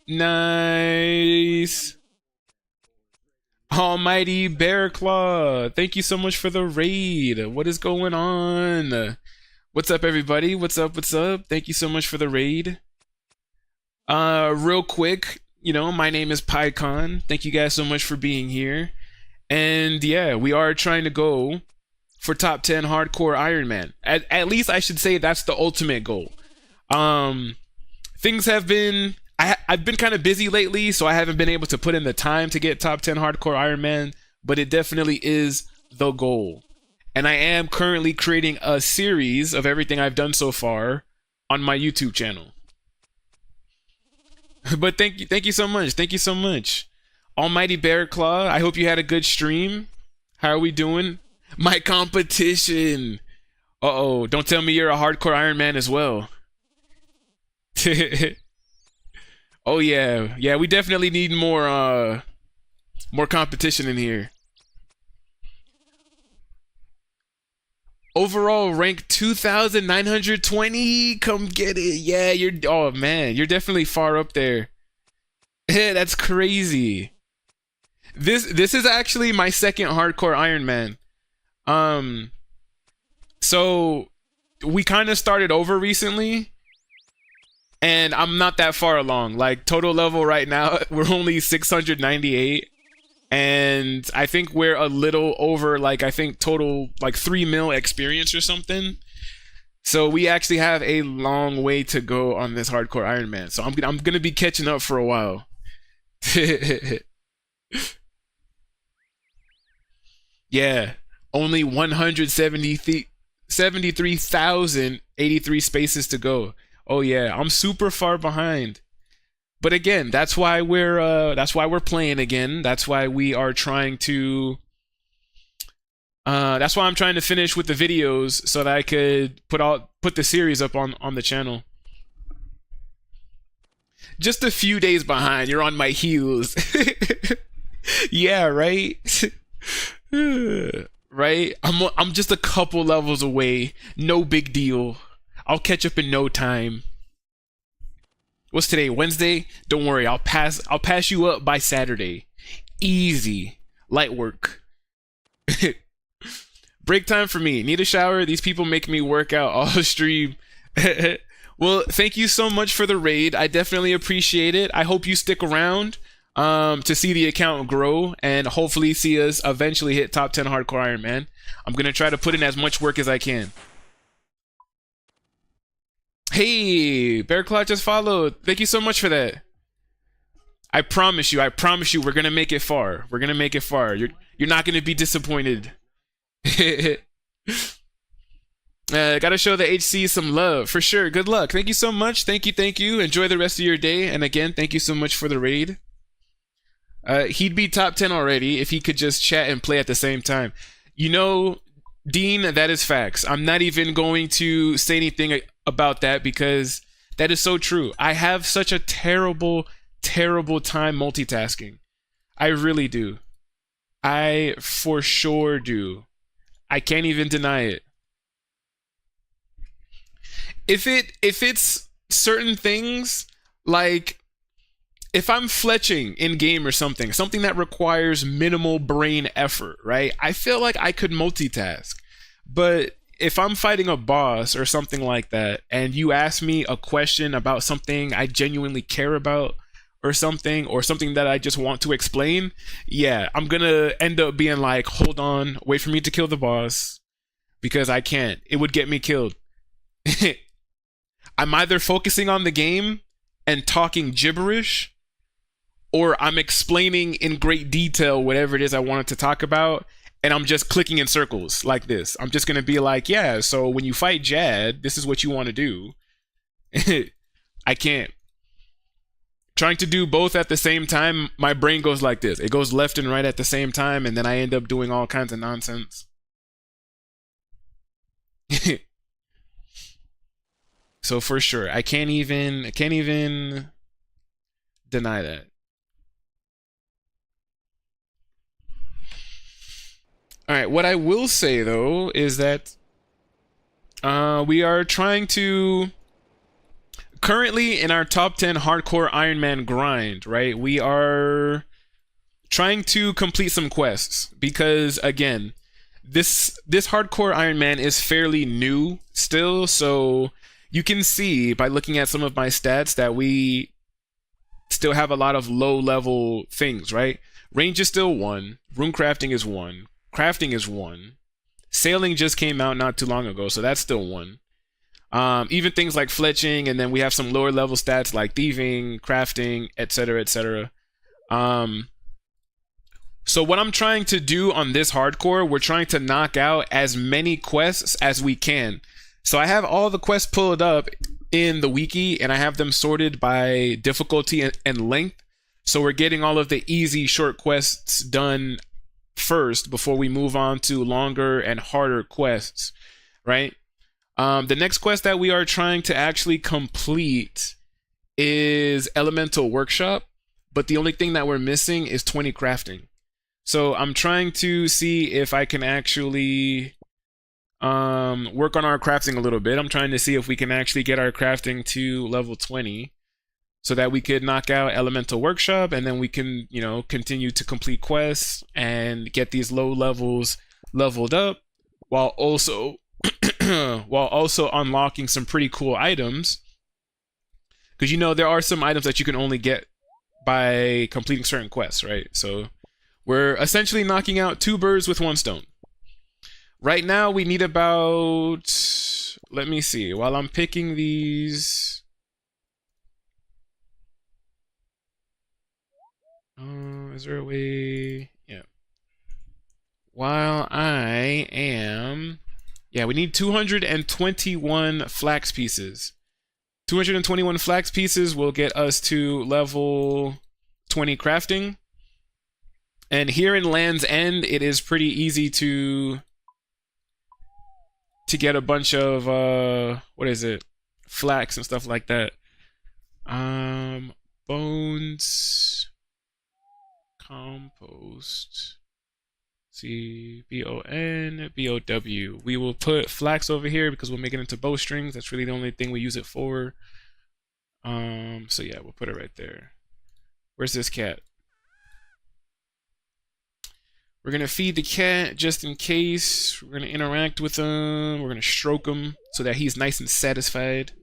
Nice! Almighty Bear Claw, thank you so much for the raid. What is going on? What's up, everybody? What's up? What's up? Thank you so much for the raid. Real quick, you know, my name is Pycaon. Thank you guys so much for being here. And yeah, we are trying to go for top 10 hardcore Ironman. At least I should say that's the ultimate goal. Things have been, I've been kind of busy lately, so I haven't been able to put in the time to get top 10 hardcore Ironman, but it definitely is the goal. And I am currently creating a series of everything I've done so far on my YouTube channel. But thank you so much. Thank you so much. Almighty Bear Claw, I hope you had a good stream. How are we doing? My competition. Uh-oh, don't tell me you're a hardcore Iron Man as well. Oh yeah. Yeah, we definitely need more competition in here. Overall rank 2,920. Come get it. Yeah, oh man, you're definitely far up there. That's crazy. This is actually my second hardcore Iron Man. So we kind of started over recently, and I'm not that far along. Like total level right now, we're only 698. And I think we're a little over, like, I think total, like, 3 mil experience or something. So we actually have a long way to go on this hardcore Iron Man. So I'm gonna be catching up for a while. Yeah, only 173,083 spaces to go. Oh yeah, I'm super far behind. But again, that's why we're playing again. That's why we are trying to. That's why I'm trying to finish with the videos so that I could put the series up on the channel. Just a few days behind. You're on my heels. Yeah, right. Right. I'm just a couple levels away. No big deal. I'll catch up in no time. What's today? Wednesday? Don't worry, I'll pass you up by Saturday. Easy. Light work. Break time for me. Need a shower. These people make me work out all stream. Well, thank you so much for the raid. I definitely appreciate it. I hope you stick around to see the account grow and hopefully see us eventually hit top 10 hardcore Iron Man. I'm going to try to put in as much work as I can. Hey, Bearclaw just followed. Thank you so much for that. I promise you, we're gonna make it far. We're gonna make it far. You're not gonna be disappointed. Gotta show the HC some love for sure. Good luck. Thank you so much. Thank you. Enjoy the rest of your day. And again, thank you so much for the raid. He'd be top 10 already if he could just chat and play at the same time. You know, Dean, that is facts. I'm not even going to say anything about that because that is so true. I have such a terrible time multitasking. I really do. I for sure do. I can't even deny it. If it's certain things, like if I'm fletching in game or something that requires minimal brain effort, right? I feel like I could multitask. But if I'm fighting a boss or something like that, and you ask me a question about something I genuinely care about or something that I just want to explain, yeah, I'm gonna end up being like, hold on, wait for me to kill the boss, because I can't. It would get me killed. I'm either focusing on the game and talking gibberish, or I'm explaining in great detail whatever it is I wanted to talk about, and I'm just clicking in circles like this. I'm just going to be like, yeah, so when you fight Jad, this is what you want to do. I can't. Trying to do both at the same time, my brain goes like this. It goes left and right at the same time, and then I end up doing all kinds of nonsense. So for sure, I can't even deny that. All right, what I will say though is that we are trying to currently in our top 10 hardcore Iron Man grind, right? We are trying to complete some quests because again, this hardcore Iron Man is fairly new still, so you can see by looking at some of my stats that we still have a lot of low level things, right? Range is still 1, rune crafting is 1, crafting is 1, Sailing just came out not too long ago, so that's still one. Even things like fletching, and then we have some lower level stats like thieving, crafting, etc., etc. So what I'm trying to do on this hardcore, we're trying to knock out as many quests as we can. So I have all the quests pulled up in the wiki, and I have them sorted by difficulty and length. So we're getting all of the easy short quests done first before we move on to longer and harder quests, right? The next quest that we are trying to actually complete is Elemental Workshop, but the only thing that we're missing is 20 crafting. So I'm trying to see if I can actually work on our crafting a little bit. I'm trying to see if we can actually get our crafting to level 20 so that we could knock out Elemental Workshop, and then we can, you know, continue to complete quests and get these low levels leveled up while also unlocking some pretty cool items. Because, you know, there are some items that you can only get by completing certain quests, right? So we're essentially knocking out 2 birds with 1 stone. Right now, we need about... Let me see. While I'm picking these... is there a way... Yeah. While I am... Yeah, we need 221 flax pieces. 221 flax pieces will get us to level 20 crafting. And here in Land's End, it is pretty easy to get a bunch of what is it? Flax and stuff like that. Bones, compost. See, BON, BOW. We will put flax over here because we'll make it into bowstrings. That's really the only thing we use it for. So yeah, we'll put it right there. Where's this cat? We're gonna feed the cat just in case. We're gonna interact with him. We're gonna stroke him so that he's nice and satisfied.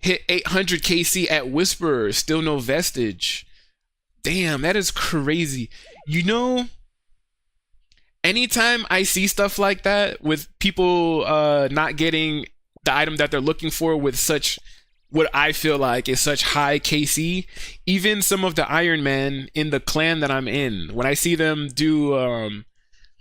Hit 800 KC at Whisperer. Still no vestige. Damn, that is crazy. You know, anytime I see stuff like that with people not getting the item that they're looking for with such, what I feel like is such high KC, even some of the Iron Man in the clan that I'm in, when I see them do,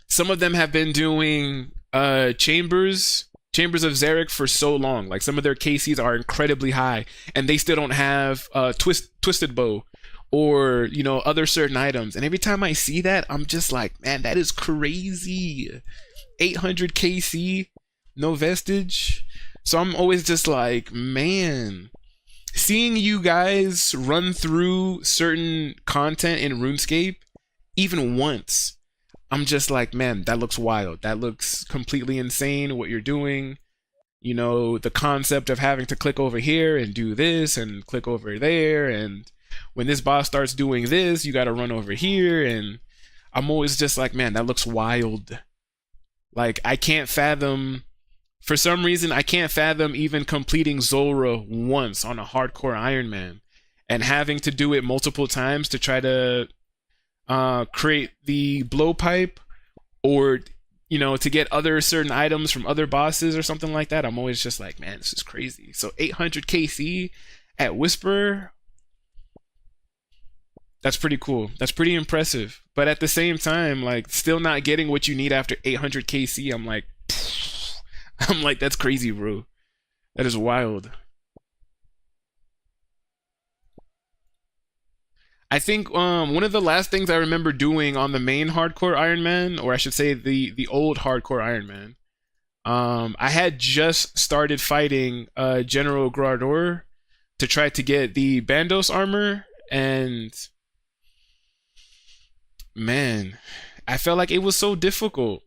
some of them have been doing Chambers of Zarek for so long. Like, some of their KCs are incredibly high, and they still don't have Twisted Bow or, you know, other certain items. And every time I see that, I'm just like, man, that is crazy. 800 KC, no vestige. So I'm always just like, man, seeing you guys run through certain content in RuneScape, even once, I'm just like, man, that looks wild. That looks completely insane what you're doing. You know, the concept of having to click over here and do this and click over there, and when this boss starts doing this, you got to run over here. And I'm always just like, man, that looks wild. Like, I can't fathom, for some reason, I can't fathom even completing Zulrah once on a hardcore Iron Man and having to do it multiple times to try to create the blowpipe, or, you know, to get other certain items from other bosses or something like that. I'm always just like, man, this is crazy. So 800 KC at Whisper, that's pretty cool. That's pretty impressive. But at the same time, like, still not getting what you need after 800 KC, I'm like, that's crazy, bro. That is wild. I think one of the last things I remember doing on the main hardcore Iron Man, or I should say the old hardcore Iron Man, I had just started fighting General Grardor to try to get the Bandos armor, and man, I felt like it was so difficult.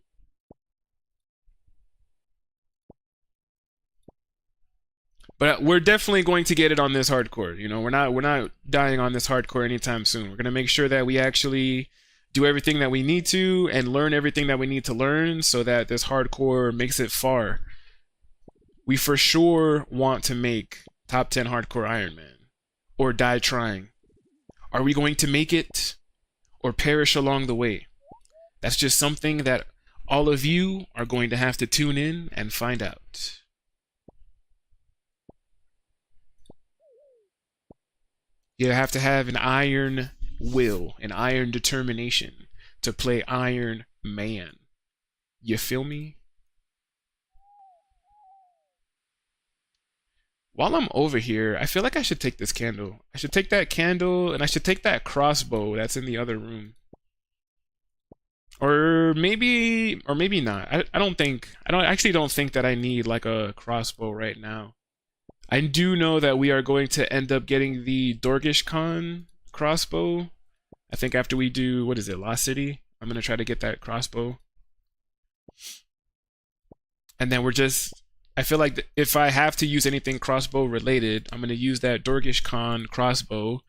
But we're definitely going to get it on this hardcore. You know, we're not dying on this hardcore anytime soon. We're gonna make sure that we actually do everything that we need to and learn everything that we need to learn so that this hardcore makes it far. We for sure want to make top 10 hardcore Iron Man, or die trying. Are we going to make it or perish along the way? That's just something that all of you are going to have to tune in and find out. You have to have an iron will, an iron determination to play Iron Man. You feel me? While I'm over here, I feel like I should take this candle. I should take that candle, and I should take that crossbow that's in the other room. Or maybe not. I actually don't think that I need like a crossbow right now. I do know that we are going to end up getting the Dorgish Khan crossbow. I think after we do, what is it, Lost City? I'm gonna try to get that crossbow. And then I feel like if I have to use anything crossbow related, I'm gonna use that Dorgish Khan crossbow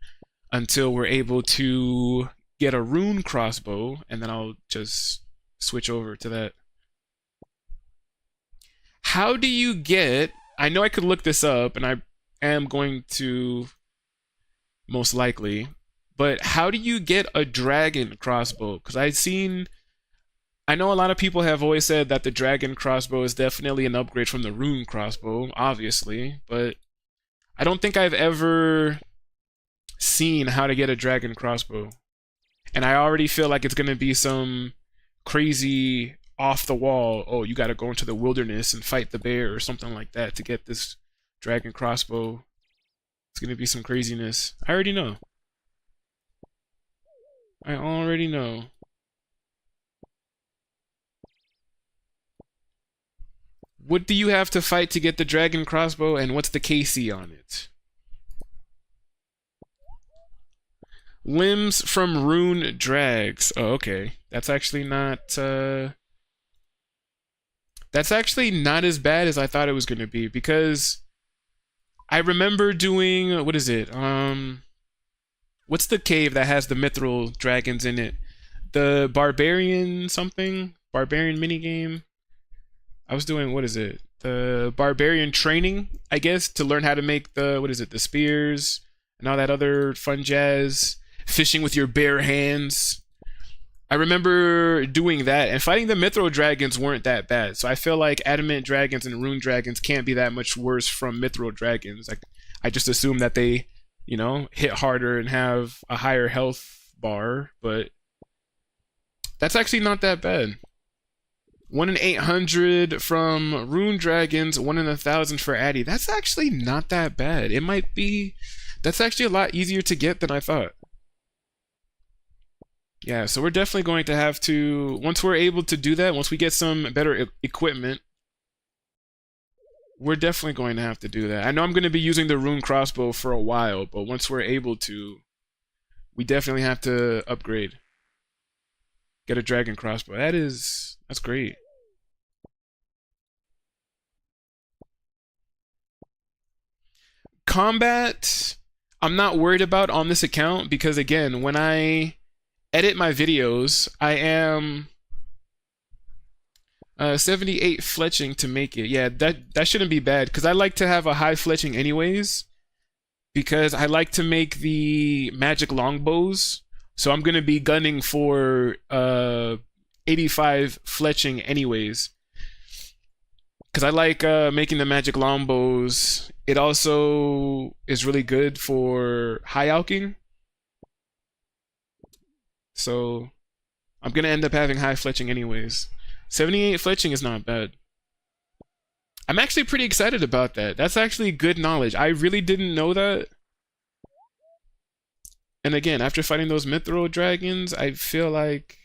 until we're able to get a rune crossbow, and then I'll just switch over to that. How do you get... I know I could look this up, and I am going to most likely, but how do you get a dragon crossbow? Because I know a lot of people have always said that the dragon crossbow is definitely an upgrade from the rune crossbow, obviously, but I don't think I've ever seen how to get a dragon crossbow. And I already feel like it's going to be some crazy off the wall, oh, you got to go into the wilderness and fight the bear or something like that to get this dragon crossbow. It's going to be some craziness. I already know. I already know. What do you have to fight to get the dragon crossbow, and what's the KC on it? Limbs from rune drags. Oh, okay. That's actually not as bad as I thought it was going to be, because I remember doing, what is it? What's the cave that has the mithril dragons in it? The barbarian something? Barbarian minigame? I was doing, what is it? The barbarian training, I guess, to learn how to make the, what is it? The spears and all that other fun jazz. Fishing with your bare hands. I remember doing that, and fighting the mithril dragons weren't that bad. So I feel like adamant dragons and rune dragons can't be that much worse from mithril dragons. Like, I just assume that they, you know, hit harder and have a higher health bar, but that's actually not that bad. 1 in 800 from rune dragons, 1 in 1,000 for Addy. That's actually not that bad. It might be... That's actually a lot easier to get than I thought. Yeah, so we're definitely going to have to, once we're able to do that, once we get some better equipment, we're definitely going to have to do that. I know I'm going to be using the rune crossbow for a while, but once we're able to, we definitely have to upgrade. Get a dragon crossbow. That's great. Combat, I'm not worried about on this account, because again, when I edit my videos, I am 78 fletching to make it. Yeah, that shouldn't be bad, because I like to have a high fletching anyways, because I like to make the magic longbows. So I'm gonna be gunning for 85 fletching anyways, because I like making the magic longbows. It also is really good for high alching. So I'm gonna end up having high fletching anyways. 78 fletching is not bad. I'm actually pretty excited about that. That's actually good knowledge. I really didn't know that. And again, after fighting those mithril dragons, I feel like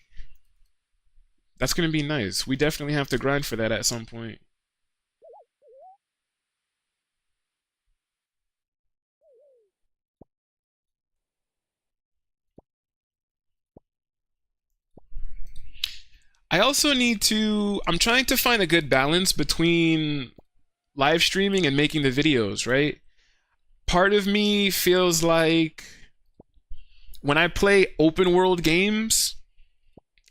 that's gonna be nice. We definitely have to grind for that at some point. I also need to... I'm trying to find a good balance between live streaming and making the videos, right? Part of me feels like when I play open world games,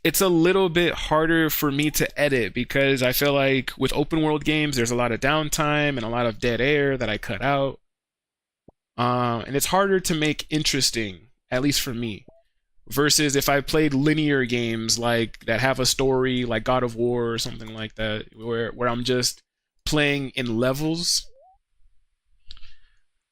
it's a little bit harder for me to edit, because I feel like with open world games, there's a lot of downtime and a lot of dead air that I cut out. And it's harder to make interesting, at least for me. versus if I played linear games like that have a story, like God of War or something like that, where I'm just playing in levels.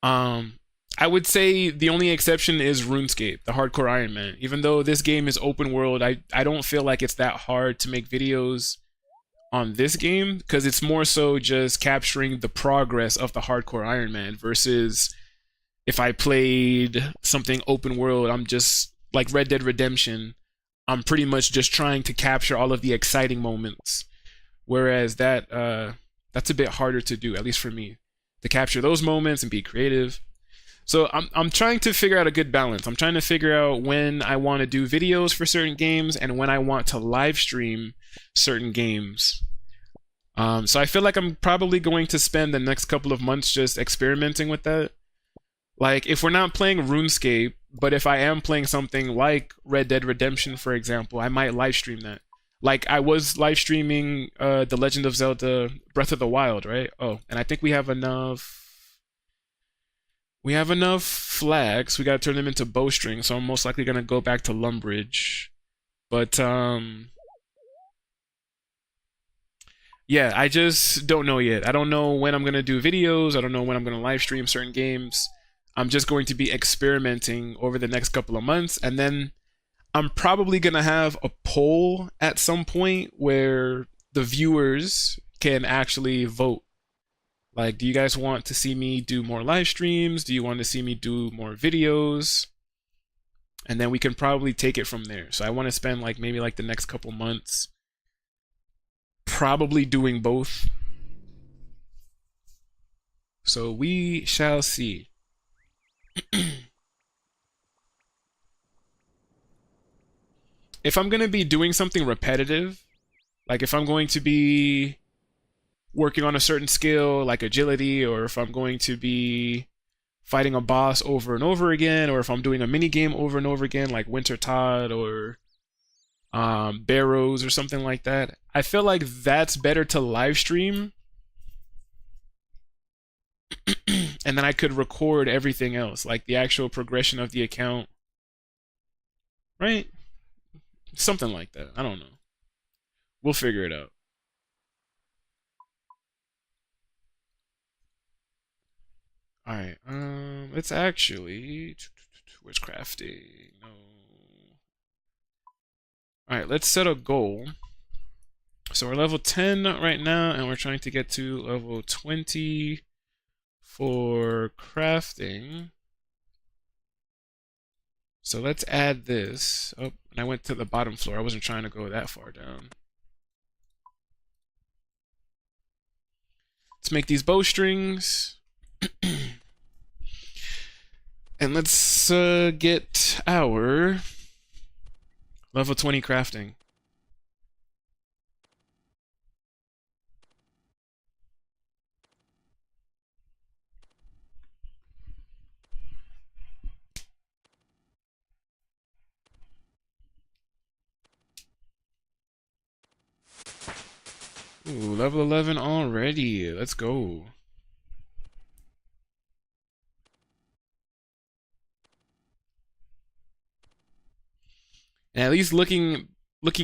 I would say the only exception is RuneScape, the hardcore Iron Man. Even though this game is open world, I don't feel like it's that hard to make videos on this game, because it's more so just capturing the progress of the hardcore Iron Man versus if I played something open world, I'm just like Red Dead Redemption, I'm pretty much just trying to capture all of the exciting moments. Whereas that's a bit harder to do, at least for me, to capture those moments and be creative. So I'm trying to figure out a good balance. I'm trying to figure out when I want to do videos for certain games and when I want to live stream certain games. So I feel like I'm probably going to spend the next couple of months just experimenting with that. Like, if we're not playing RuneScape, but if I am playing something like Red Dead Redemption, for example, I might live stream that. Like, I was live streaming The Legend of Zelda Breath of the Wild, right? Oh, and I think we have enough. We have enough flags. We gotta turn them into bowstring, so I'm most likely gonna go back to Lumbridge. But yeah, I just don't know yet. I don't know when I'm gonna do videos. I don't know when I'm gonna live stream certain games. I'm just going to be experimenting over the next couple of months, and then I'm probably gonna have a poll at some point where the viewers can actually vote. Like, do you guys want to see me do more live streams? Do you want to see me do more videos? And then we can probably take it from there. So I want to spend like maybe like the next couple months probably doing both. So we shall see. If I'm going to be doing something repetitive, like if I'm going to be working on a certain skill like agility, or if I'm going to be fighting a boss over and over again, or if I'm doing a mini game over and over again like Winter Todd or Barrows or something like that, I feel like that's better to live stream. And then I could record everything else, like the actual progression of the account, right? Something like that. I don't know. We'll figure it out. Alright, let's actually... Where's crafting? No. Alright, let's set a goal. So we're level 10 right now, and we're trying to get to level 20 for crafting. So let's add this. Oh, and I went to the bottom floor. I wasn't trying to go that far down. Let's make these bowstrings. And let's get our level 20 crafting. Ooh, level 11 already. Let's go. And at least looking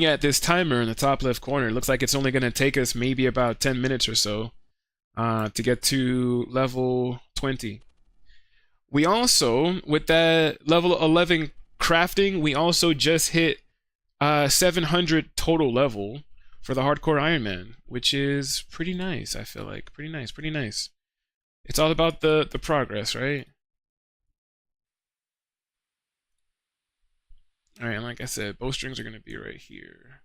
at this timer in the top left corner, it looks like it's only going to take us maybe about 10 minutes or so to get to level 20. We also, with that level 11 crafting, we also just hit 700 total level for the hardcore Iron Man, which is pretty nice. I feel like pretty nice. It's all about the progress, right? All right, and like I said, bowstrings are gonna be right here.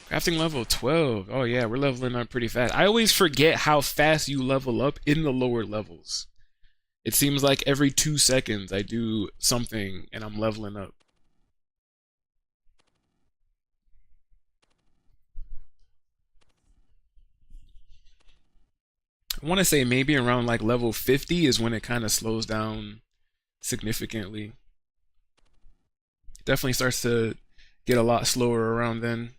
Crafting level 12. Oh yeah, we're leveling up pretty fast. I always forget how fast you level up in the lower levels. It seems like every 2 seconds I do something and I'm leveling up. I want to say maybe around like level 50 is when it kind of slows down significantly. It definitely starts to get a lot slower around then.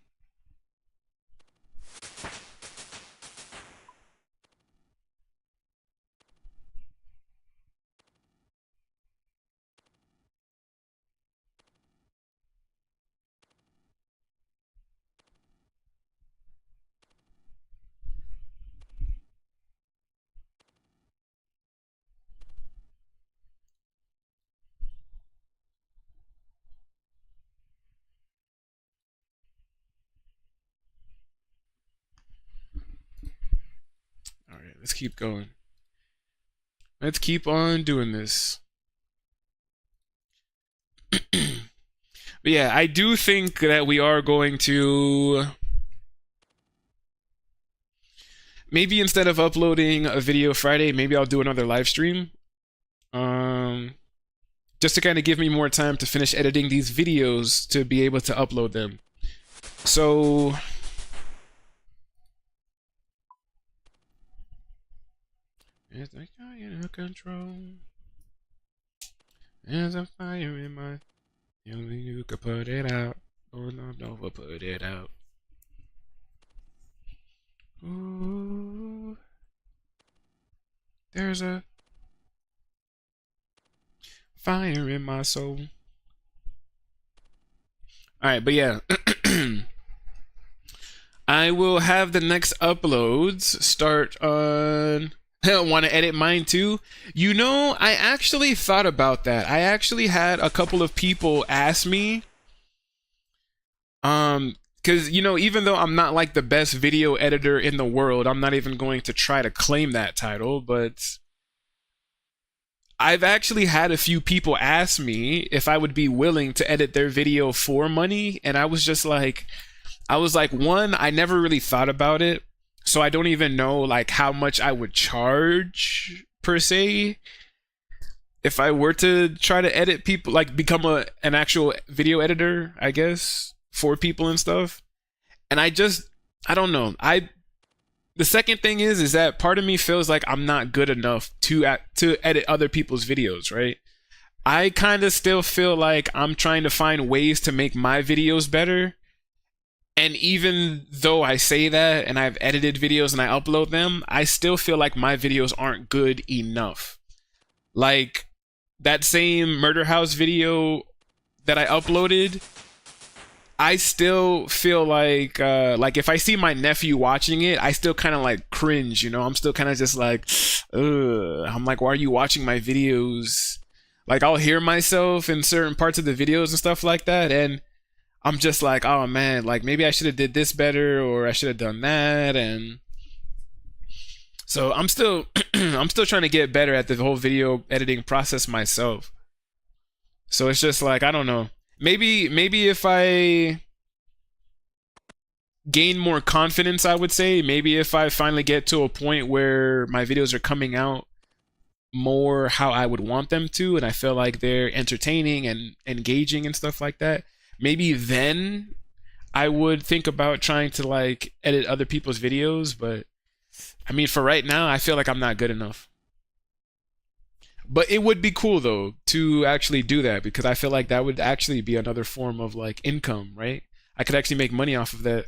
All right, let's keep going. Let's keep on doing this. But yeah, I do think that we are going to maybe instead of uploading a video Friday, maybe I'll do another live stream. Just to kind of give me more time to finish editing these videos to be able to upload them. So as I got in control, there's a fire in my. You could put it out. Oh no, don't put it out. Ooh, there's a fire in my soul. Alright, but yeah. I will have the next uploads start on. I want to edit mine too. You know, I actually thought about that. I actually had a couple of people ask me. Because, you know, even though I'm not like the best video editor in the world, I'm not even going to try to claim that title, but I've actually had a few people ask me if I would be willing to edit their video for money, and I was like, one, I never really thought about it, so I don't even know like how much I would charge per se if I were to try to edit people, like become an actual video editor, I guess, for people and stuff. And I don't know. The second thing is that part of me feels like I'm not good enough to edit other people's videos, right? I kind of still feel like I'm trying to find ways to make my videos better. And even though I say that and I've edited videos and I upload them, I still feel like my videos aren't good enough. Like that same Murder House video that I uploaded, I still feel like if I see my nephew watching it, I still kind of like cringe, you know? I'm still kind of just like, ugh. I'm like, why are you watching my videos? Like I'll hear myself in certain parts of the videos and stuff like that, and I'm just like, oh man, like maybe I should have did this better, or I should have done that. And so I'm still I'm still trying to get better at the whole video editing process myself. So it's just like, I don't know. Maybe if I gain more confidence, I would say, maybe if I finally get to a point where my videos are coming out more how I would want them to, and I feel like they're entertaining and engaging and stuff like that, maybe then I would think about trying to like edit other people's videos. But I mean, for right now, I feel like I'm not good enough. But it would be cool though to actually do that, because I feel like that would actually be another form of like income, right? I could actually make money off of that.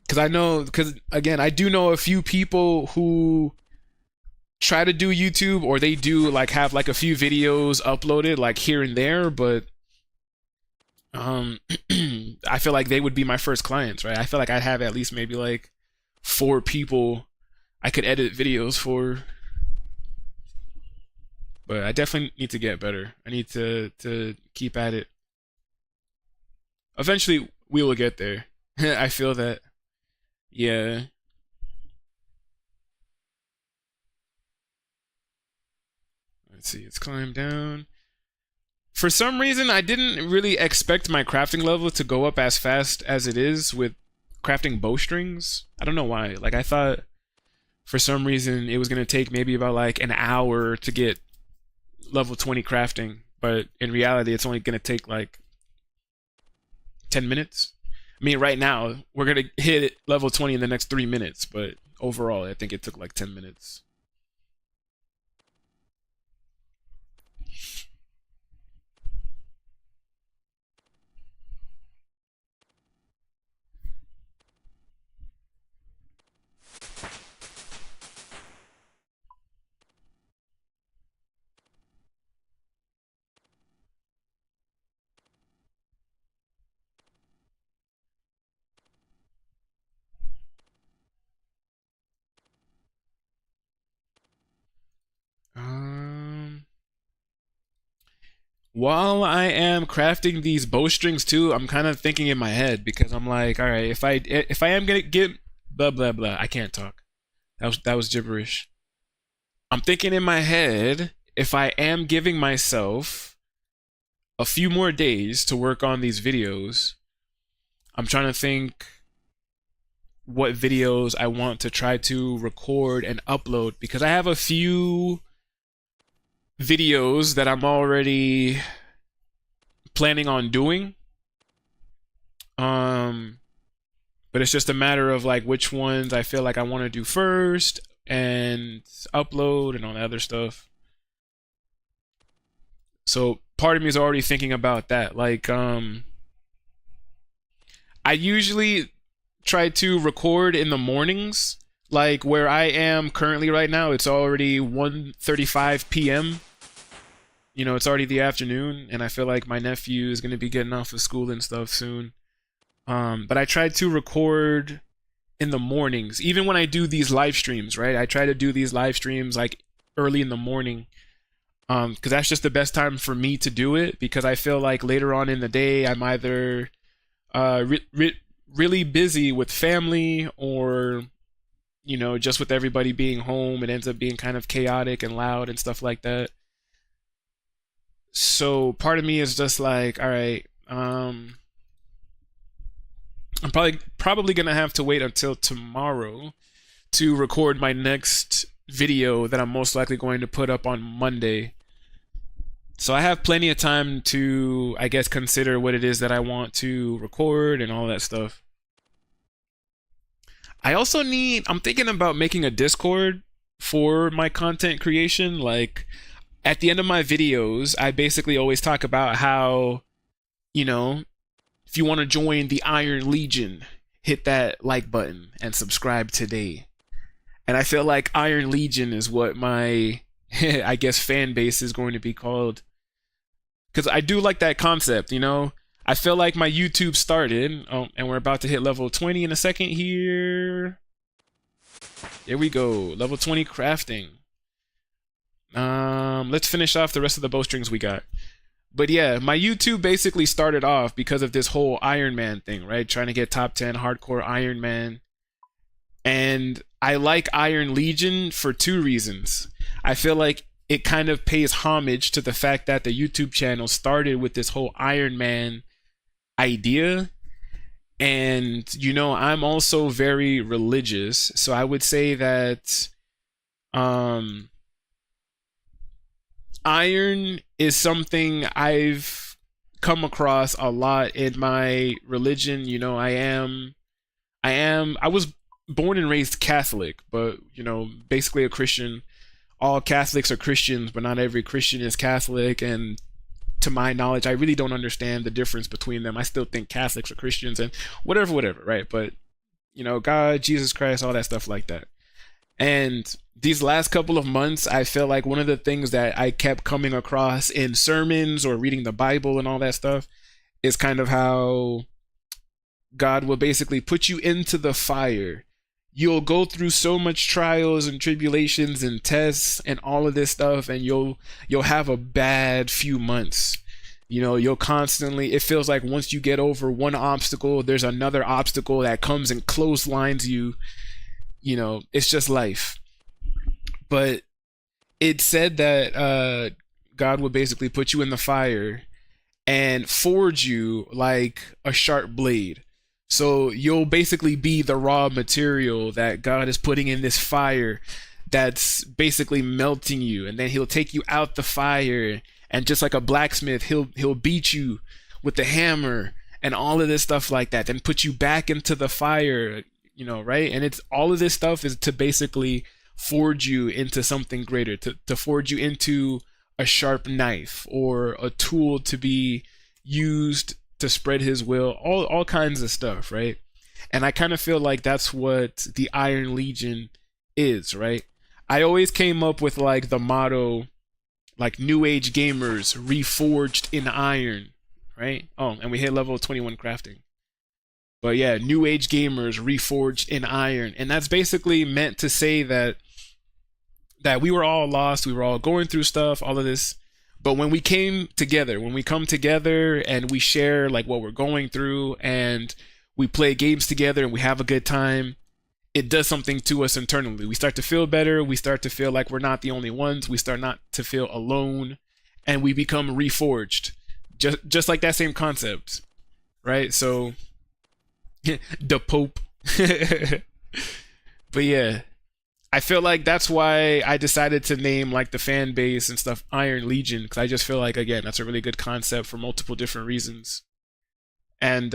Because again, I do know a few people who try to do YouTube, or they do like have like a few videos uploaded like here and there, but I feel like they would be my first clients, right? I feel like I'd have at least maybe like 4 people I could edit videos for. But I definitely need to get better. I need to keep at it. Eventually we will get there. I feel that. Yeah. Let's see, it's climbed down. For some reason, I didn't really expect my crafting level to go up as fast as it is with crafting bowstrings. I don't know why. Like, I thought for some reason it was going to take maybe about like an hour to get level 20 crafting. But in reality, it's only going to take like 10 minutes. I mean, right now, we're going to hit level 20 in the next 3 minutes. But overall, I think it took like 10 minutes. While I am crafting these bowstrings too, I'm kind of thinking in my head because I'm like, all right, if I am gonna get blah blah blah, I can't talk. That was gibberish. I'm thinking in my head, if I am giving myself a few more days to work on these videos, I'm trying to think what videos I want to try to record and upload because I have a few videos that I'm already planning on doing. But it's just a matter of like which ones I feel like I want to do first and upload and all that other stuff. So part of me is already thinking about that. Like, I usually try to record in the mornings. Like where I am currently right now, it's already 1:35 p.m. You know, it's already the afternoon, and I feel like my nephew is gonna be getting off of school and stuff soon. But I try to record in the mornings, even when I do these live streams, right? I try to do these live streams like early in the morning, because that's just the best time for me to do it. Because I feel like later on in the day, I'm either really busy with family or you know just with everybody being home. It ends up being kind of chaotic and loud and stuff like that. So part of me is just like, all right, I'm probably gonna have to wait until tomorrow to record my next video that I'm most likely going to put up on Monday. So I have plenty of time to, I guess, consider what it is that I want to record and all that stuff. I'm thinking about making a Discord for my content creation. Like, at the end of my videos, I basically always talk about how, you know, if you want to join the Iron Legion, hit that like button and subscribe today. And I feel like Iron Legion is what my, I guess, fan base is going to be called. Because I do like that concept, you know? I feel like my YouTube started, and we're about to hit level 20 in a second here. There we go, level 20 crafting. Let's finish off the rest of the bowstrings we got. But yeah, my YouTube basically started off because of this whole Iron Man thing, right? Trying to get top 10 hardcore Iron Man. And I like Iron Legion for two reasons. I feel like it kind of pays homage to the fact that the YouTube channel started with this whole Iron Man idea. And, you know, I'm also very religious. So I would say that iron is something I've come across a lot in my religion. You know, I was born and raised Catholic, but, you know, basically a Christian. All Catholics are Christians, but not every Christian is Catholic. And to my knowledge, I really don't understand the difference between them. I still think Catholics are Christians and whatever, right? But, you know, God, Jesus Christ, all that stuff like that. And these last couple of months, I feel like one of the things that I kept coming across in sermons or reading the Bible and all that stuff is kind of how God will basically put you into the fire. You'll go through so much trials and tribulations and tests and all of this stuff, and you'll have a bad few months. You know, you'll constantly, it feels like once you get over one obstacle, there's another obstacle that comes and clotheslines you. You know, it's just life. But it said that God would basically put you in the fire and forge you like a sharp blade. So you'll basically be the raw material that God is putting in this fire that's basically melting you. And then he'll take you out the fire, and just like a blacksmith, he'll beat you with the hammer and all of this stuff like that, then put you back into the fire, you know, right? And it's all of this stuff is to basically forge you into something greater, to forge you into a sharp knife or a tool to be used to spread his will, all kinds of stuff, right? And I kind of feel like that's what the Iron Legion is, right? I always came up with like the motto, like New Age gamers reforged in iron, right? Oh, and we hit level 21 crafting. But yeah, New Age gamers reforged in iron. And that's basically meant to say that we were all lost, we were all going through stuff, all of this, But when we came together, when we come together and we share like what we're going through and we play games together and we have a good time, it does something to us internally. We start to feel better. We start to feel like we're not the only ones. We start not to feel alone, and we become reforged. Just like that same concept, right? So the Pope. But yeah, I feel like that's why I decided to name like the fan base and stuff Iron Legion, because I just feel like, again, that's a really good concept for multiple different reasons. And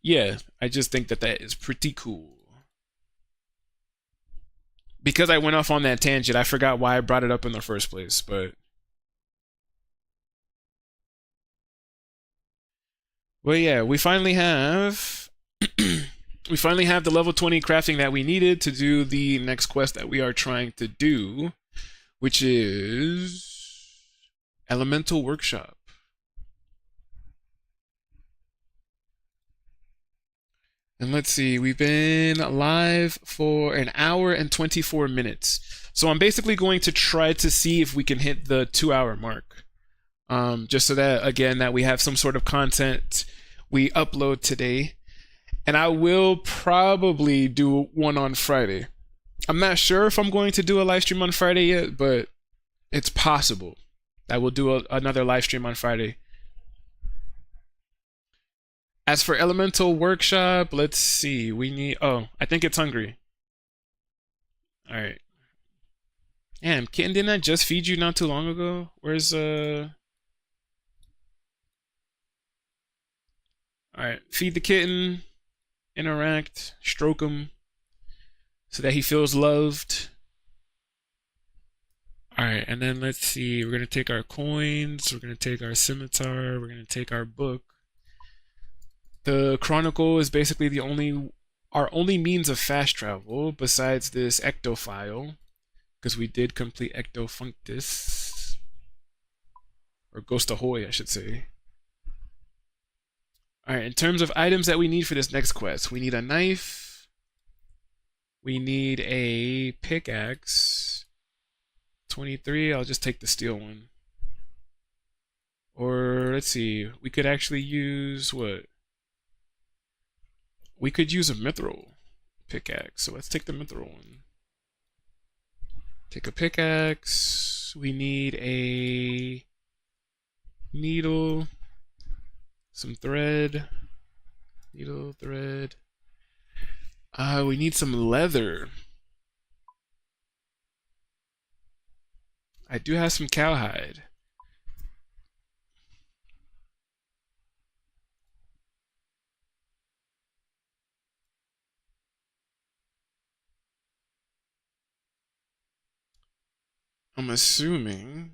yeah, I just think that that is pretty cool. Because I went off on that tangent, I forgot why I brought it up in the first place, but well, yeah, we finally have we finally have the level 20 crafting that we needed to do the next quest that we are trying to do, which is Elemental Workshop. And let's see, we've been live for an hour and 24 minutes. So I'm basically going to try to see if we can hit the 2-hour mark. Just so that, again, that we have some sort of content we upload today. And I will probably do one on Friday. I'm not sure if I'm going to do a live stream on Friday yet, but it's possible that we'll do another live stream on Friday. As for Elemental Workshop, let's see. We need... Oh, I think it's hungry. Alright. Damn, kitten, didn't I just feed you not too long ago? Where's... Alright, feed the kitten. Interact. Stroke him. So that he feels loved. Alright, and then let's see. We're going to take our coins. We're going to take our scimitar. We're going to take our book. The Chronicle is basically our only means of fast travel besides this ectophile, because we did complete Ectofunctus, or Ghost Ahoy, I should say. Alright, in terms of items that we need for this next quest, we need a knife, we need a pickaxe, 23, I'll just take the steel one. Or, let's see, we could actually use, what? We could use a mithril pickaxe, so let's take the mithril one. Take a pickaxe. We need a needle, some thread, needle, thread. We need some leather. I do have some cowhide. I'm assuming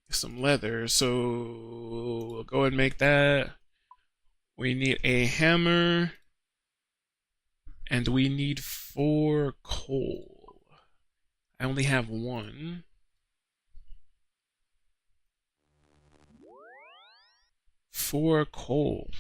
some leather, so we'll go and make that. We need a hammer, and we need 4 coal. I only have 1. 4 coal.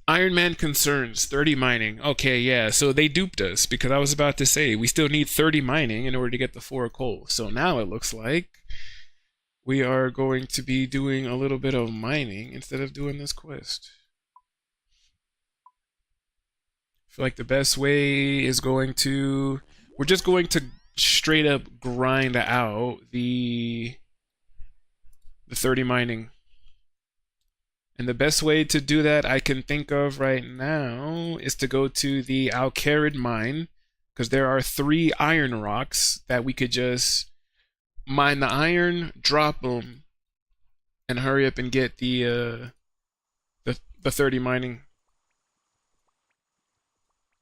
Iron Man concerns, 30 mining. Okay, yeah, so they duped us, because I was about to say we still need 30 mining in order to get the 4 coal. So now it looks like we are going to be doing a little bit of mining instead of doing this quest. I feel like the best way is we're just going to straight up grind out the 30 mining. And the best way to do that I can think of right now is to go to the Alcarid mine, because there are 3 iron rocks that we could just mine the iron, drop them, and hurry up and get the 30 mining.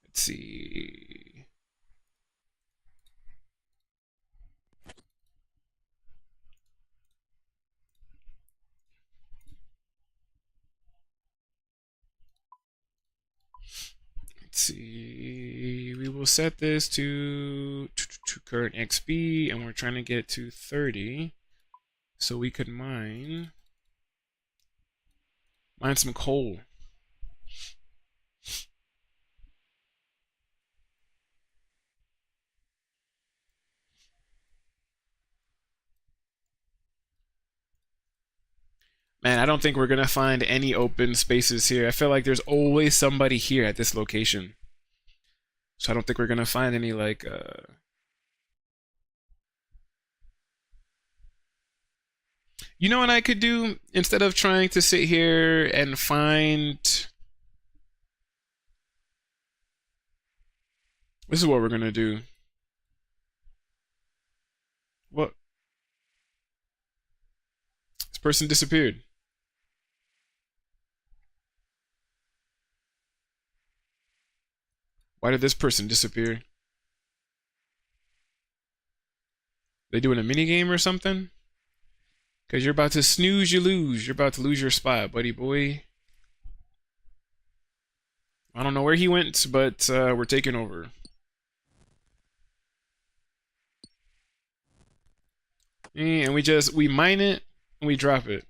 Let's see. Let's see. We will set this to current XP, and we're trying to get to 30, so we could mine some coal. Man, I don't think we're gonna find any open spaces here. I feel like there's always somebody here at this location. So I don't think we're gonna find any like you know what I could do? Instead of trying to sit here and find this is what we're gonna do. What? This person disappeared. Why did this person disappear? They doing a mini game or something? Cause you're about to snooze, you lose. You're about to lose your spot, buddy boy. I don't know where he went, but we're taking over. And we mine it and we drop it.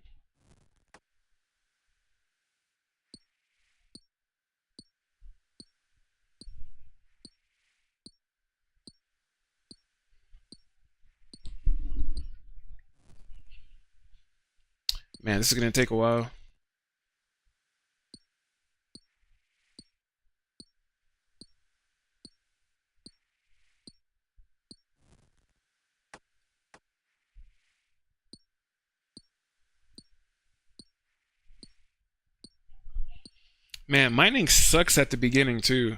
Man, this is gonna take a while. Man, mining sucks at the beginning too.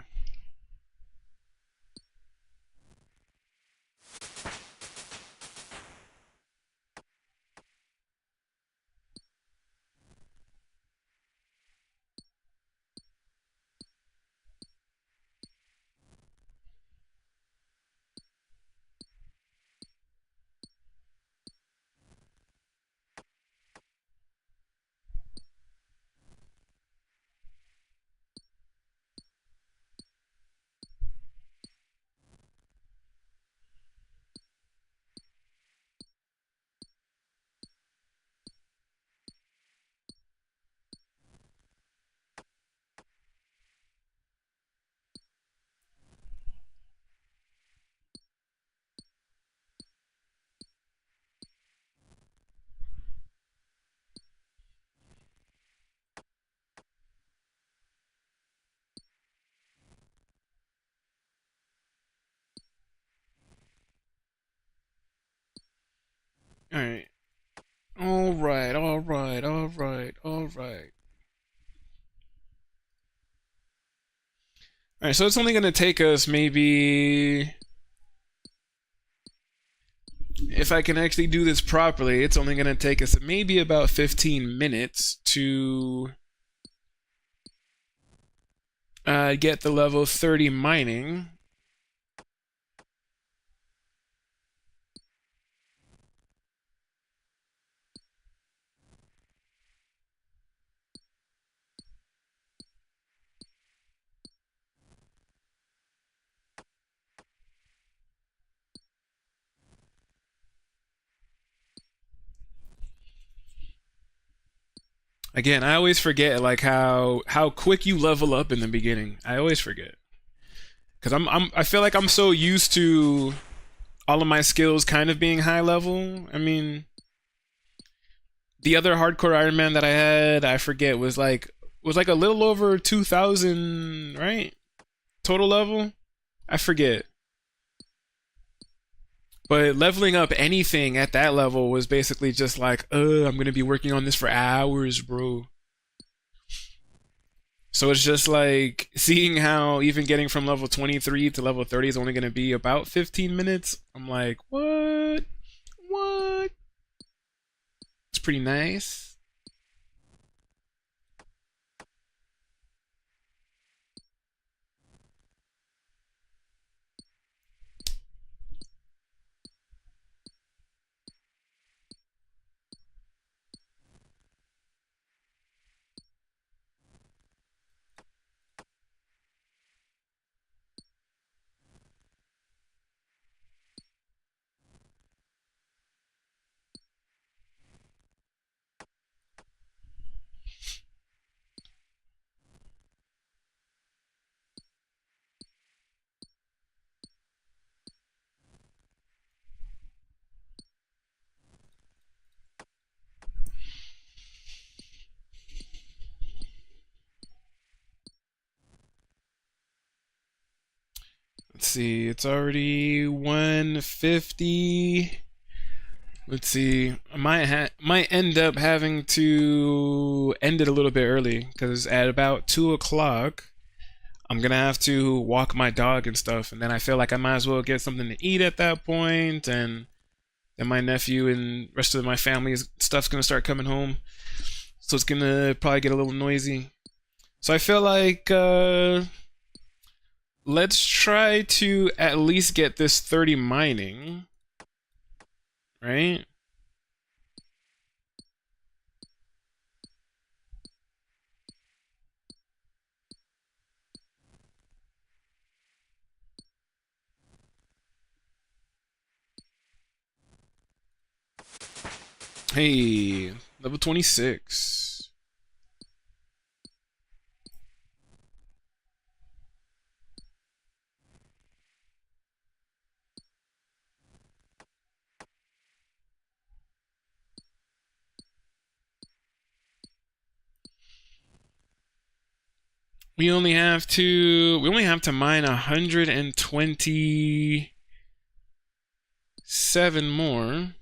Alright. Alright, alright, alright, alright. Alright, so it's only gonna take us maybe if I can actually do this properly, it's only gonna take us maybe about 15 minutes to get the level 30 mining. Again, I always forget like how quick you level up in the beginning. I always forget. Cuz I feel like I'm so used to all of my skills kind of being high level. I mean, the other hardcore Iron Man that I had, I forget, was like a little over 2000, right? Total level? I forget. But leveling up anything at that level was basically just like, I'm gonna be working on this for hours, bro. So it's just like seeing how even getting from level 23 to level 30 is only gonna be about 15 minutes. I'm like, what? What? It's pretty nice. see. It's already 1:50. Let's see. I might end up having to end it a little bit early because at about 2 o'clock, I'm gonna have to walk my dog and stuff, and then I feel like I might as well get something to eat at that point, and then my nephew and rest of my family's stuff's gonna start coming home, so it's gonna probably get a little noisy. So I feel like let's try to at least get this 30 mining, right? Hey, level 26. We only have to mine 127 more.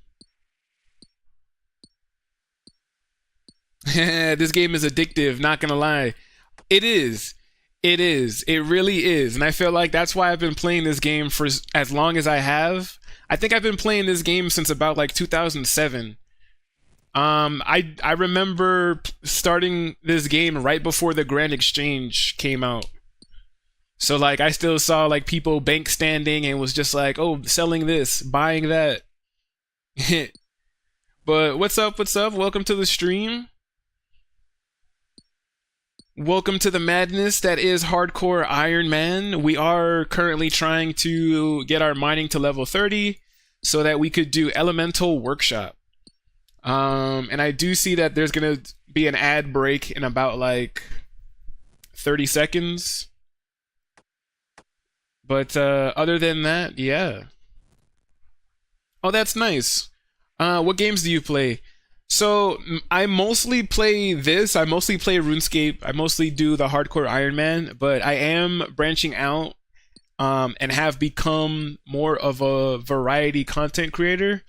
This game is addictive, not gonna lie. It is. It is. It really is. And I feel like that's why I've been playing this game for as long as I have. I think I've been playing this game since about like 2007. I remember starting this game right before the Grand Exchange came out. So like I still saw like people bank standing and was just like, "Oh, selling this, buying that." But what's up? What's up? Welcome to the stream. Welcome to the madness that is Hardcore Iron Man. We are currently trying to get our mining to level 30 so that we could do Elemental Workshop. And I do see that there's gonna be an ad break in about like 30 seconds. But other than that, yeah. Oh, that's nice. What games do you play? So I mostly play this. I mostly play RuneScape. I mostly do the Hardcore Iron Man, but I am branching out and have become more of a variety content creator.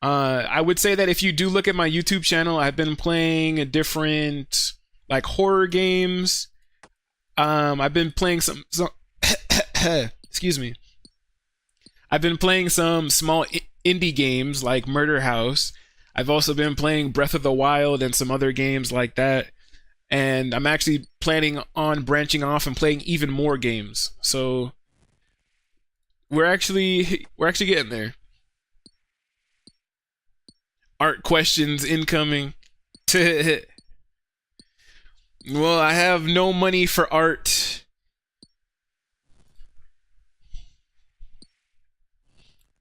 I would say that if you do look at my YouTube channel, I've been playing different like horror games. I've been playing some excuse me. I've been playing some small indie games like Murder House. I've also been playing Breath of the Wild and some other games like that. And I'm actually planning on branching off and playing even more games. So we're actually getting there. Art questions incoming. Well, I have no money for art.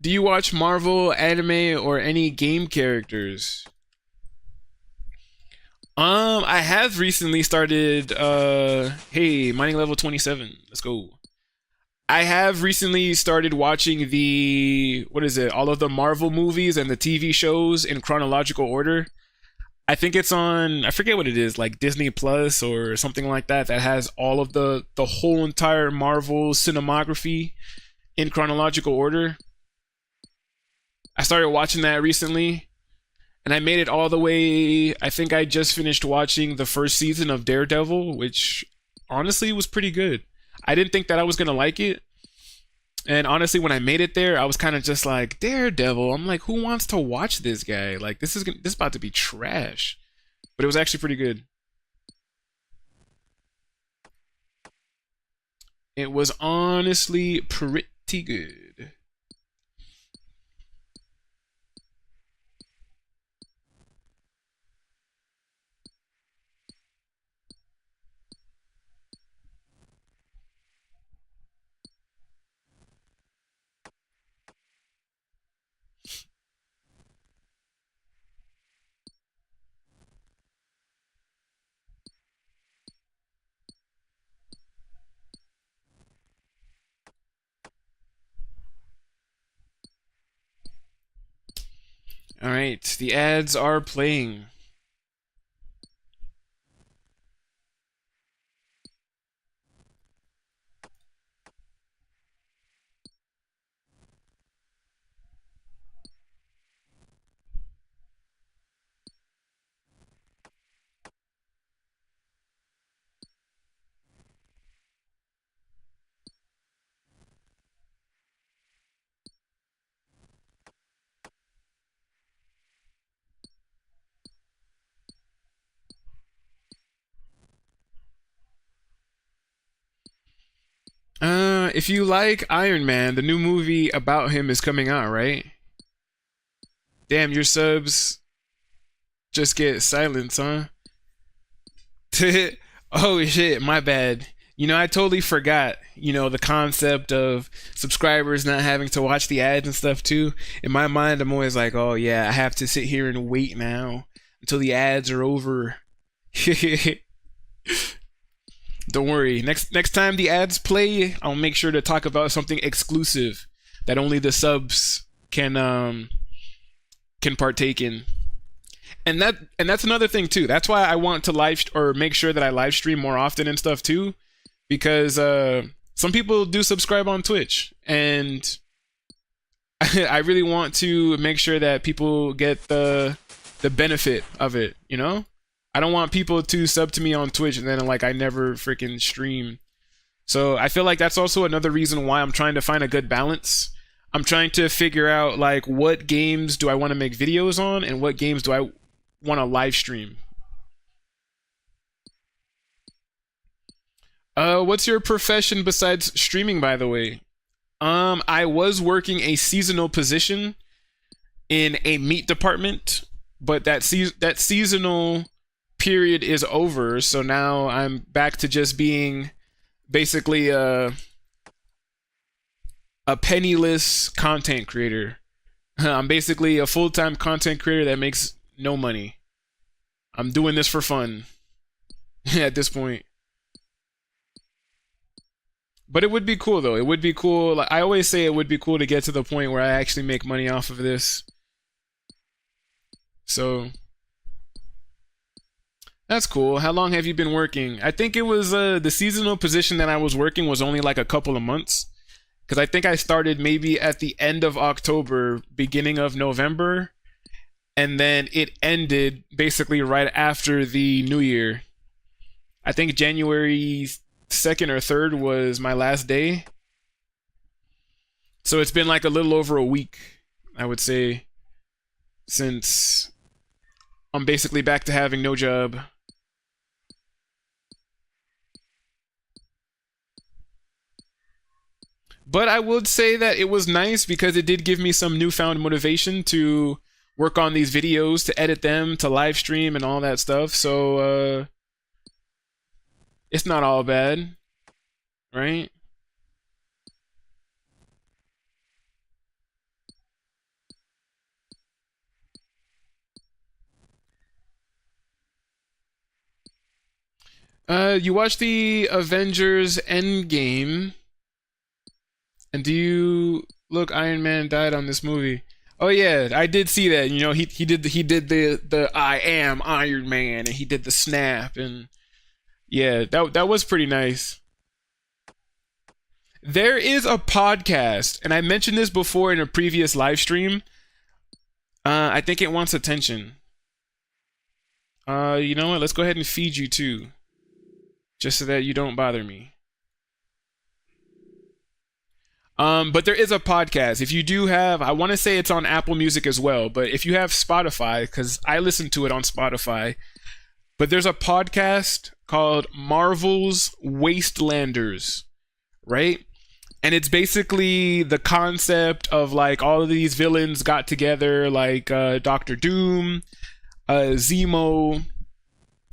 Do you watch Marvel, anime, or any game characters? I have recently started hey, mining level 27. Let's go. I have recently started watching the what is it? All of the Marvel movies and the TV shows in chronological order. I think it's on I forget what it is, like Disney Plus or something like that that has all of the whole entire Marvel cinematography in chronological order. I started watching that recently, and I made it all the way. I think I just finished watching the first season of Daredevil, which honestly was pretty good. I didn't think that I was gonna like it, and honestly, when I made it there, I was kind of just like Daredevil. I'm like, who wants to watch this guy? Like, this is about to be trash. But it was actually pretty good. It was honestly pretty good. All right, the ads are playing. if you like Iron Man, the new movie about him is coming out, right? Damn, your subs just get silence, huh? Oh shit, my bad. I totally forgot, the concept of subscribers not having to watch the ads and stuff too. In my mind, I'm always like, oh yeah, I have to sit here and wait now until the ads are over. Don't worry. Next time the ads play, I'll make sure to talk about something exclusive that only the subs can partake in. And that's another thing too. That's why I want to make sure that I live stream more often and stuff too, because some people do subscribe on Twitch, and I really want to make sure that people get the benefit of it. I don't want people to sub to me on Twitch and then I never freaking stream. So I feel like that's also another reason why I'm trying to find a good balance. I'm trying to figure out what games do I want to make videos on and what games do I want to live stream. What's your profession besides streaming, by the way? I was working a seasonal position in a meat department, but that seasonal period is over, so now I'm back to just being basically a penniless content creator. I'm basically a full-time content creator that makes no money. I'm doing this for fun at this point. But it would be cool though. It would be cool. I always say it would be cool to get to the point where I actually make money off of this. So that's cool. How long have you been working? I think it was the seasonal position that I was working was only a couple of months. Because I think I started maybe at the end of October, beginning of November. And then it ended basically right after the New Year. I think January 2nd or 3rd was my last day. So it's been a little over a week, I would say, since I'm basically back to having no job. But I would say that it was nice because it did give me some newfound motivation to work on these videos, to edit them, to live stream and all that stuff. So it's not all bad, right? You watched the Avengers Endgame, and do you look? Iron Man died on this movie. Oh yeah, I did see that. He did the I am Iron Man, and he did the snap, and yeah, that was pretty nice. There is a podcast, and I mentioned this before in a previous live stream. I think it wants attention. You know what? Let's go ahead and feed you too, just so that you don't bother me. But there is a podcast. If you do have, I want to say it's on Apple Music as well, but if you have Spotify, because I listen to it on Spotify, but there's a podcast called Marvel's Wastelanders, right? And it's basically the concept of all of these villains got together, Doctor Doom, Zemo,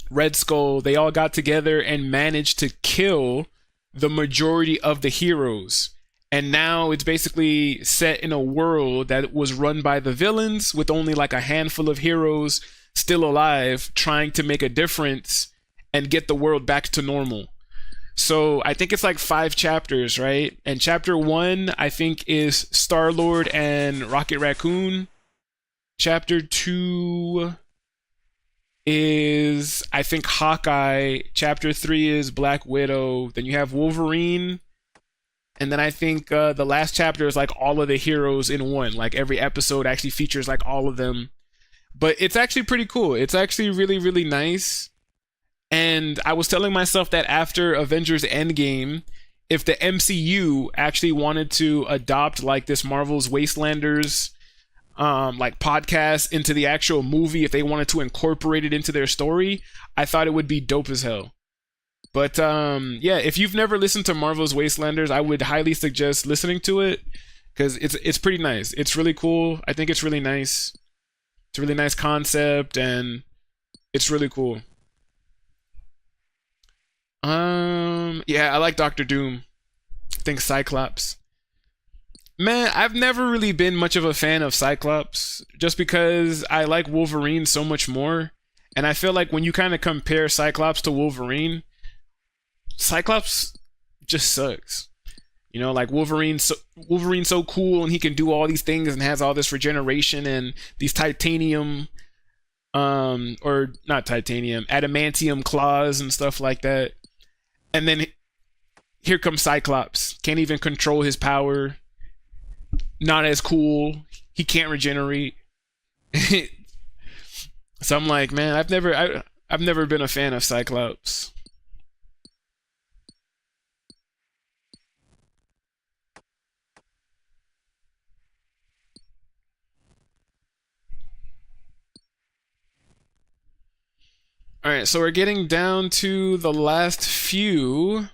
Red Skull. They all got together and managed to kill the majority of the heroes. And now it's basically set in a world that was run by the villains with only a handful of heroes still alive trying to make a difference and get the world back to normal. So I think it's 5 chapters, right? And chapter 1, I think, is Star-Lord and Rocket Raccoon. Chapter 2 is, I think, Hawkeye. Chapter 3 is Black Widow. Then you have Wolverine. And then I think the last chapter is all of the heroes in one. Every episode actually features all of them. But it's actually pretty cool. It's actually really, really nice. And I was telling myself that after Avengers Endgame, if the MCU actually wanted to adopt this Marvel's Wastelanders podcast into the actual movie, if they wanted to incorporate it into their story, I thought it would be dope as hell. But yeah, if you've never listened to Marvel's Wastelanders, I would highly suggest listening to it because it's pretty nice. It's really cool. I think it's really nice. It's a really nice concept and it's really cool. Yeah, I like Doctor Doom. I think Cyclops. Man, I've never really been much of a fan of Cyclops just because I like Wolverine so much more. And I feel like when you kind of compare Cyclops to Wolverine, Cyclops just sucks. You know, like Wolverine's so cool and he can do all these things and has all this regeneration and these titanium or not titanium, adamantium claws and stuff like that. And then here comes Cyclops. Can't even control his power. Not as cool. He can't regenerate. So I'm like, man, I've never been a fan of Cyclops. All right, so we're getting down to the last few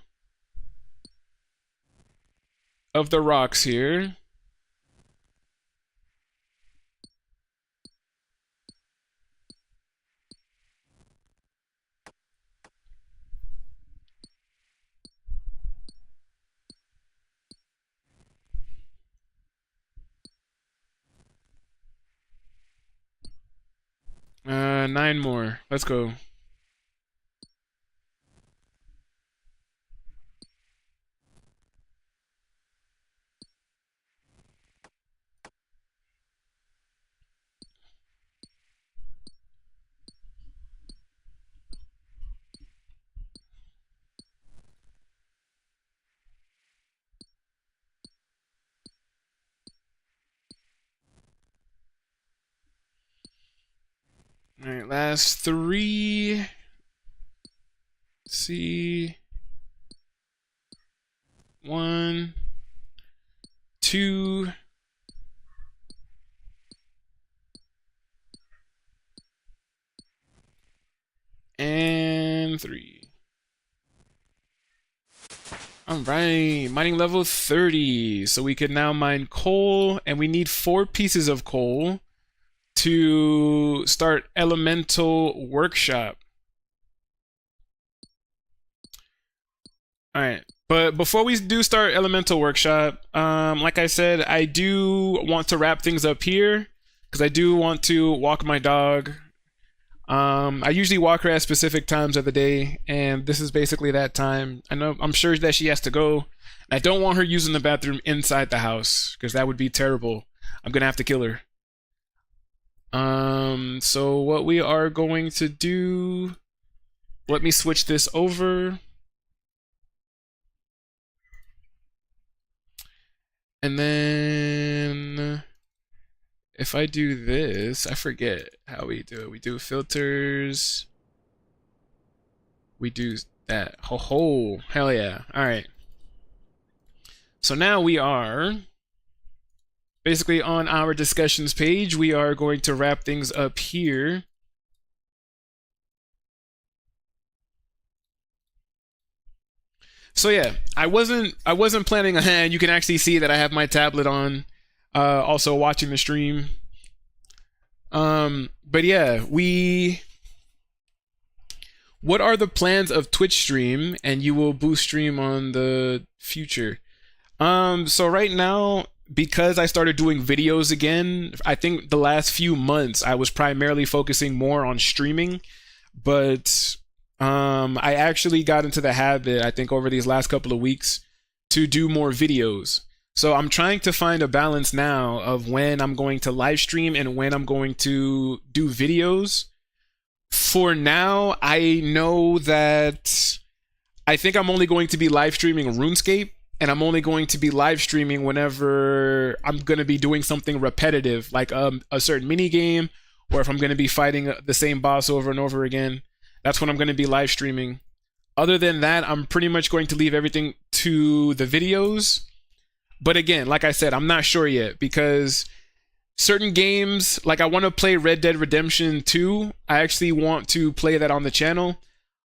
of the rocks here. Nine more. Let's go. All right, last three. Let's see. 1, 2. And 3. All right, mining level 30. So we can now mine coal, and we need 4 pieces of coal to start Elemental Workshop. All right, but before we do start Elemental Workshop, like I said, I do want to wrap things up here because I do want to walk my dog. I usually walk her at specific times of the day, and this is basically that time. I'm sure that she has to go. I don't want her using the bathroom inside the house because that would be terrible. I'm gonna have to kill her. So what we are going to do, let me switch this over. And then if I do this, I forget how we do it. We do filters. We do that. Ho, hell yeah. All right. So now we are basically on our discussions page. We are going to wrap things up here. So yeah, I wasn't planning on. You can actually see that I have my tablet on, also watching the stream. But yeah, what are the plans of Twitch stream? And you will boost stream on the future. So right now, because I started doing videos again, I think the last few months I was primarily focusing more on streaming, but I actually got into the habit, I think over these last couple of weeks, to do more videos. So I'm trying to find a balance now of when I'm going to live stream and when I'm going to do videos. For now, I know that I think I'm only going to be live streaming RuneScape, and I'm only going to be live streaming whenever I'm going to be doing something repetitive, like a certain mini game, or if I'm going to be fighting the same boss over and over again. That's when I'm going to be live streaming. Other than that, I'm pretty much going to leave everything to the videos. But again, like I said, I'm not sure yet because certain games, like I want to play Red Dead Redemption 2. I actually want to play that on the channel.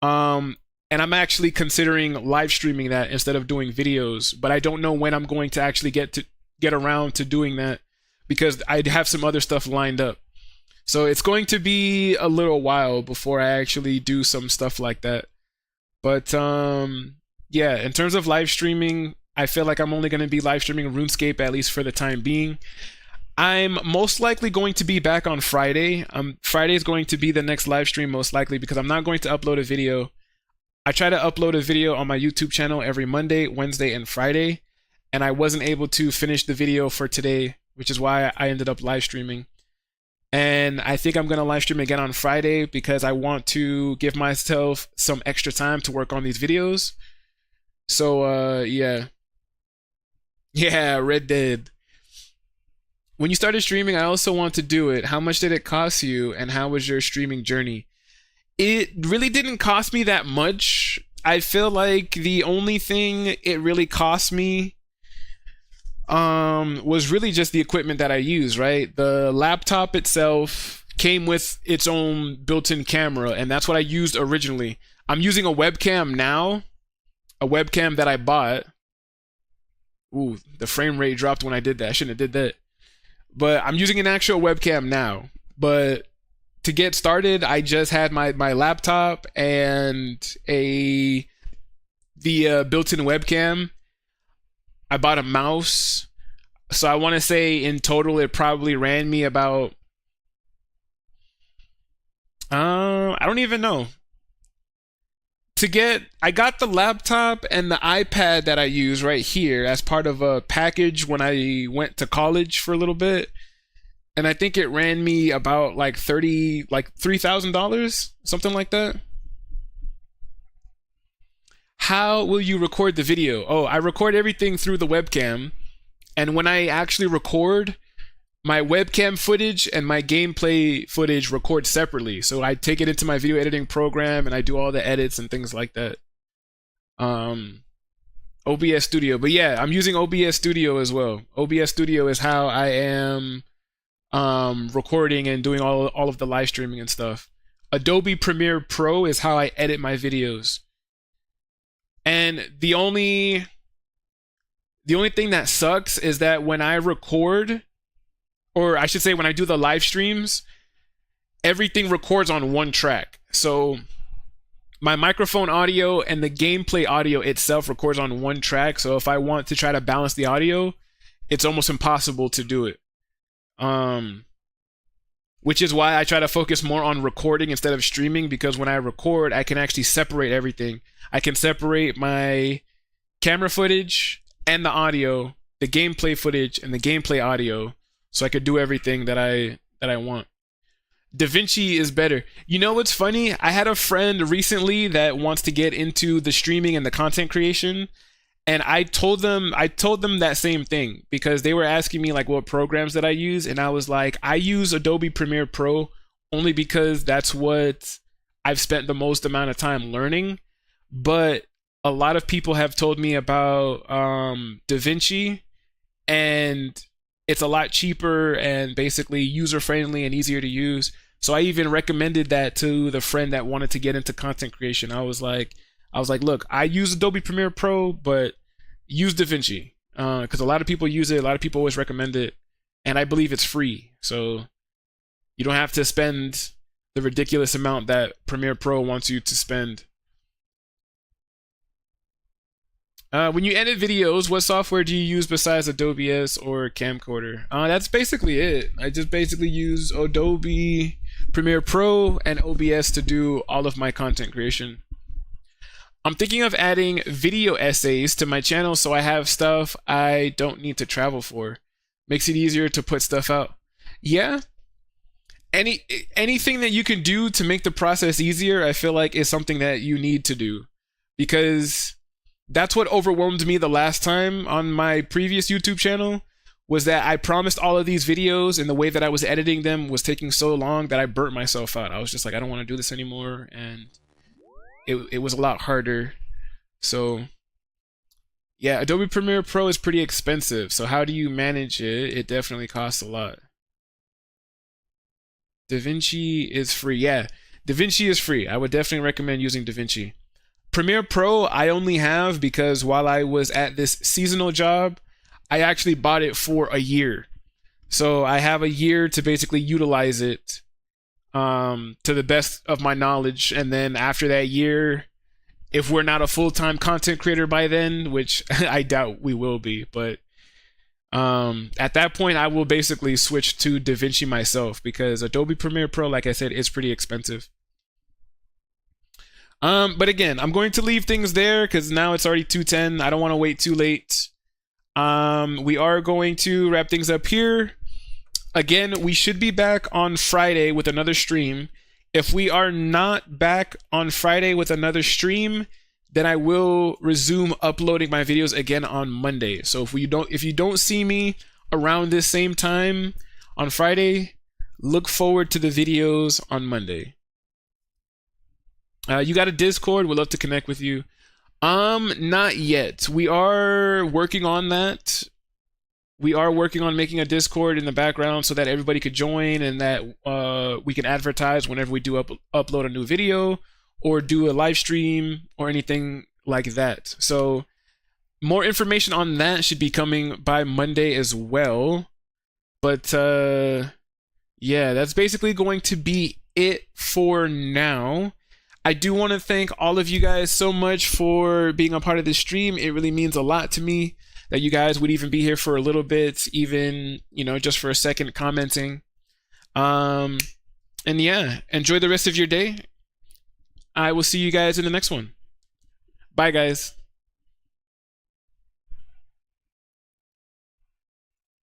And and I'm actually considering live streaming that instead of doing videos, but I don't know when I'm going to actually get around to doing that because I have some other stuff lined up. So it's going to be a little while before I actually do some stuff like that. But yeah, in terms of live streaming, I feel like I'm only going to be live streaming RuneScape at least for the time being. I'm most likely going to be back on Friday. Friday is going to be the next live stream most likely because I'm not going to upload a video. I try to upload a video on my YouTube channel every Monday, Wednesday, and Friday, and I wasn't able to finish the video for today, which is why I ended up live streaming. And I think I'm going to live stream again on Friday because I want to give myself some extra time to work on these videos. So, yeah. Yeah, Red Dead. When you started streaming, I also want to do it. How much did it cost you, and how was your streaming journey? It really didn't cost me that much. I feel like the only thing it really cost me was really just the equipment that I use, right? The laptop itself came with its own built-in camera, and that's what I used originally. I'm using a webcam now, a webcam that I bought. Ooh, the frame rate dropped when I did that. I shouldn't have did that. But I'm using an actual webcam now. But to get started, I just had my laptop and the built-in webcam. I bought a mouse. So I want to say in total it probably ran me about I don't even know. I got the laptop and the iPad that I use right here as part of a package when I went to college for a little bit. And I think it ran me about like $3,000, something like that. How will you record the video? Oh, I record everything through the webcam. And when I actually record, my webcam footage and my gameplay footage record separately. So I take it into my video editing program and I do all the edits and things like that. OBS Studio. But yeah, I'm using OBS Studio as well. OBS Studio is how I am recording and doing all of the live streaming and stuff. Adobe Premiere Pro is how I edit my videos. And the only thing that sucks is that when I record, or I should say when I do the live streams, everything records on one track. So my microphone audio and the gameplay audio itself records on one track. So if I want to try to balance the audio, it's almost impossible to do it. Which is why I try to focus more on recording instead of streaming, because when I record, I can actually separate everything. I can separate my camera footage and the audio, the gameplay footage and the gameplay audio, so I could do everything that I want. DaVinci is better. You know what's funny? I had a friend recently that wants to get into the streaming and the content creation, and I told them that same thing because they were asking me like what programs that I use, and I was like, I use Adobe Premiere Pro only because that's what I've spent the most amount of time learning. But a lot of people have told me about DaVinci, and it's a lot cheaper and basically user-friendly and easier to use. So I even recommended that to the friend that wanted to get into content creation. I was like, look, I use Adobe Premiere Pro, but use DaVinci because a lot of people use it. A lot of people always recommend it, and I believe it's free. So you don't have to spend the ridiculous amount that Premiere Pro wants you to spend. When you edit videos, what software do you use besides Adobe S or Camcorder? That's basically it. I just basically use Adobe Premiere Pro and OBS to do all of my content creation. I'm thinking of adding video essays to my channel so I have stuff I don't need to travel for. Makes it easier to put stuff out. Yeah. Anything that you can do to make the process easier, I feel like is something that you need to do, because that's what overwhelmed me the last time on my previous YouTube channel, was that I promised all of these videos and the way that I was editing them was taking so long that I burnt myself out. I was just like, I don't want to do this anymore, and it was a lot harder. So yeah, Adobe Premiere Pro is pretty expensive. So how do you manage it? It definitely costs a lot. DaVinci is free. Yeah, DaVinci is free. I would definitely recommend using DaVinci. Premiere Pro, I only have because while I was at this seasonal job, I actually bought it for a year. So I have a year to basically utilize it to the best of my knowledge. And then after that year, if we're not a full-time content creator by then, which I doubt we will be, but at that point, I will basically switch to DaVinci myself because Adobe Premiere Pro, like I said, is pretty expensive. But again, I'm going to leave things there because now it's already 2:10. I don't want to wait too late. We are going to wrap things up here. Again, we should be back on Friday with another stream. If we are not back on Friday with another stream, then I will resume uploading my videos again on Monday. So if you don't see me around this same time on Friday, look forward to the videos on Monday. You got a Discord? We'd love to connect with you. Not yet. We are working on that. We are working on making a Discord in the background so that everybody could join and that we can advertise whenever we do upload a new video or do a live stream or anything like that. So more information on that should be coming by Monday as well. But yeah, that's basically going to be it for now. I do want to thank all of you guys so much for being a part of this stream. It really means a lot to me that you guys would even be here for a little bit, even, you know, just for a second commenting. And yeah, enjoy the rest of your day. I will see you guys in the next one. Bye, guys.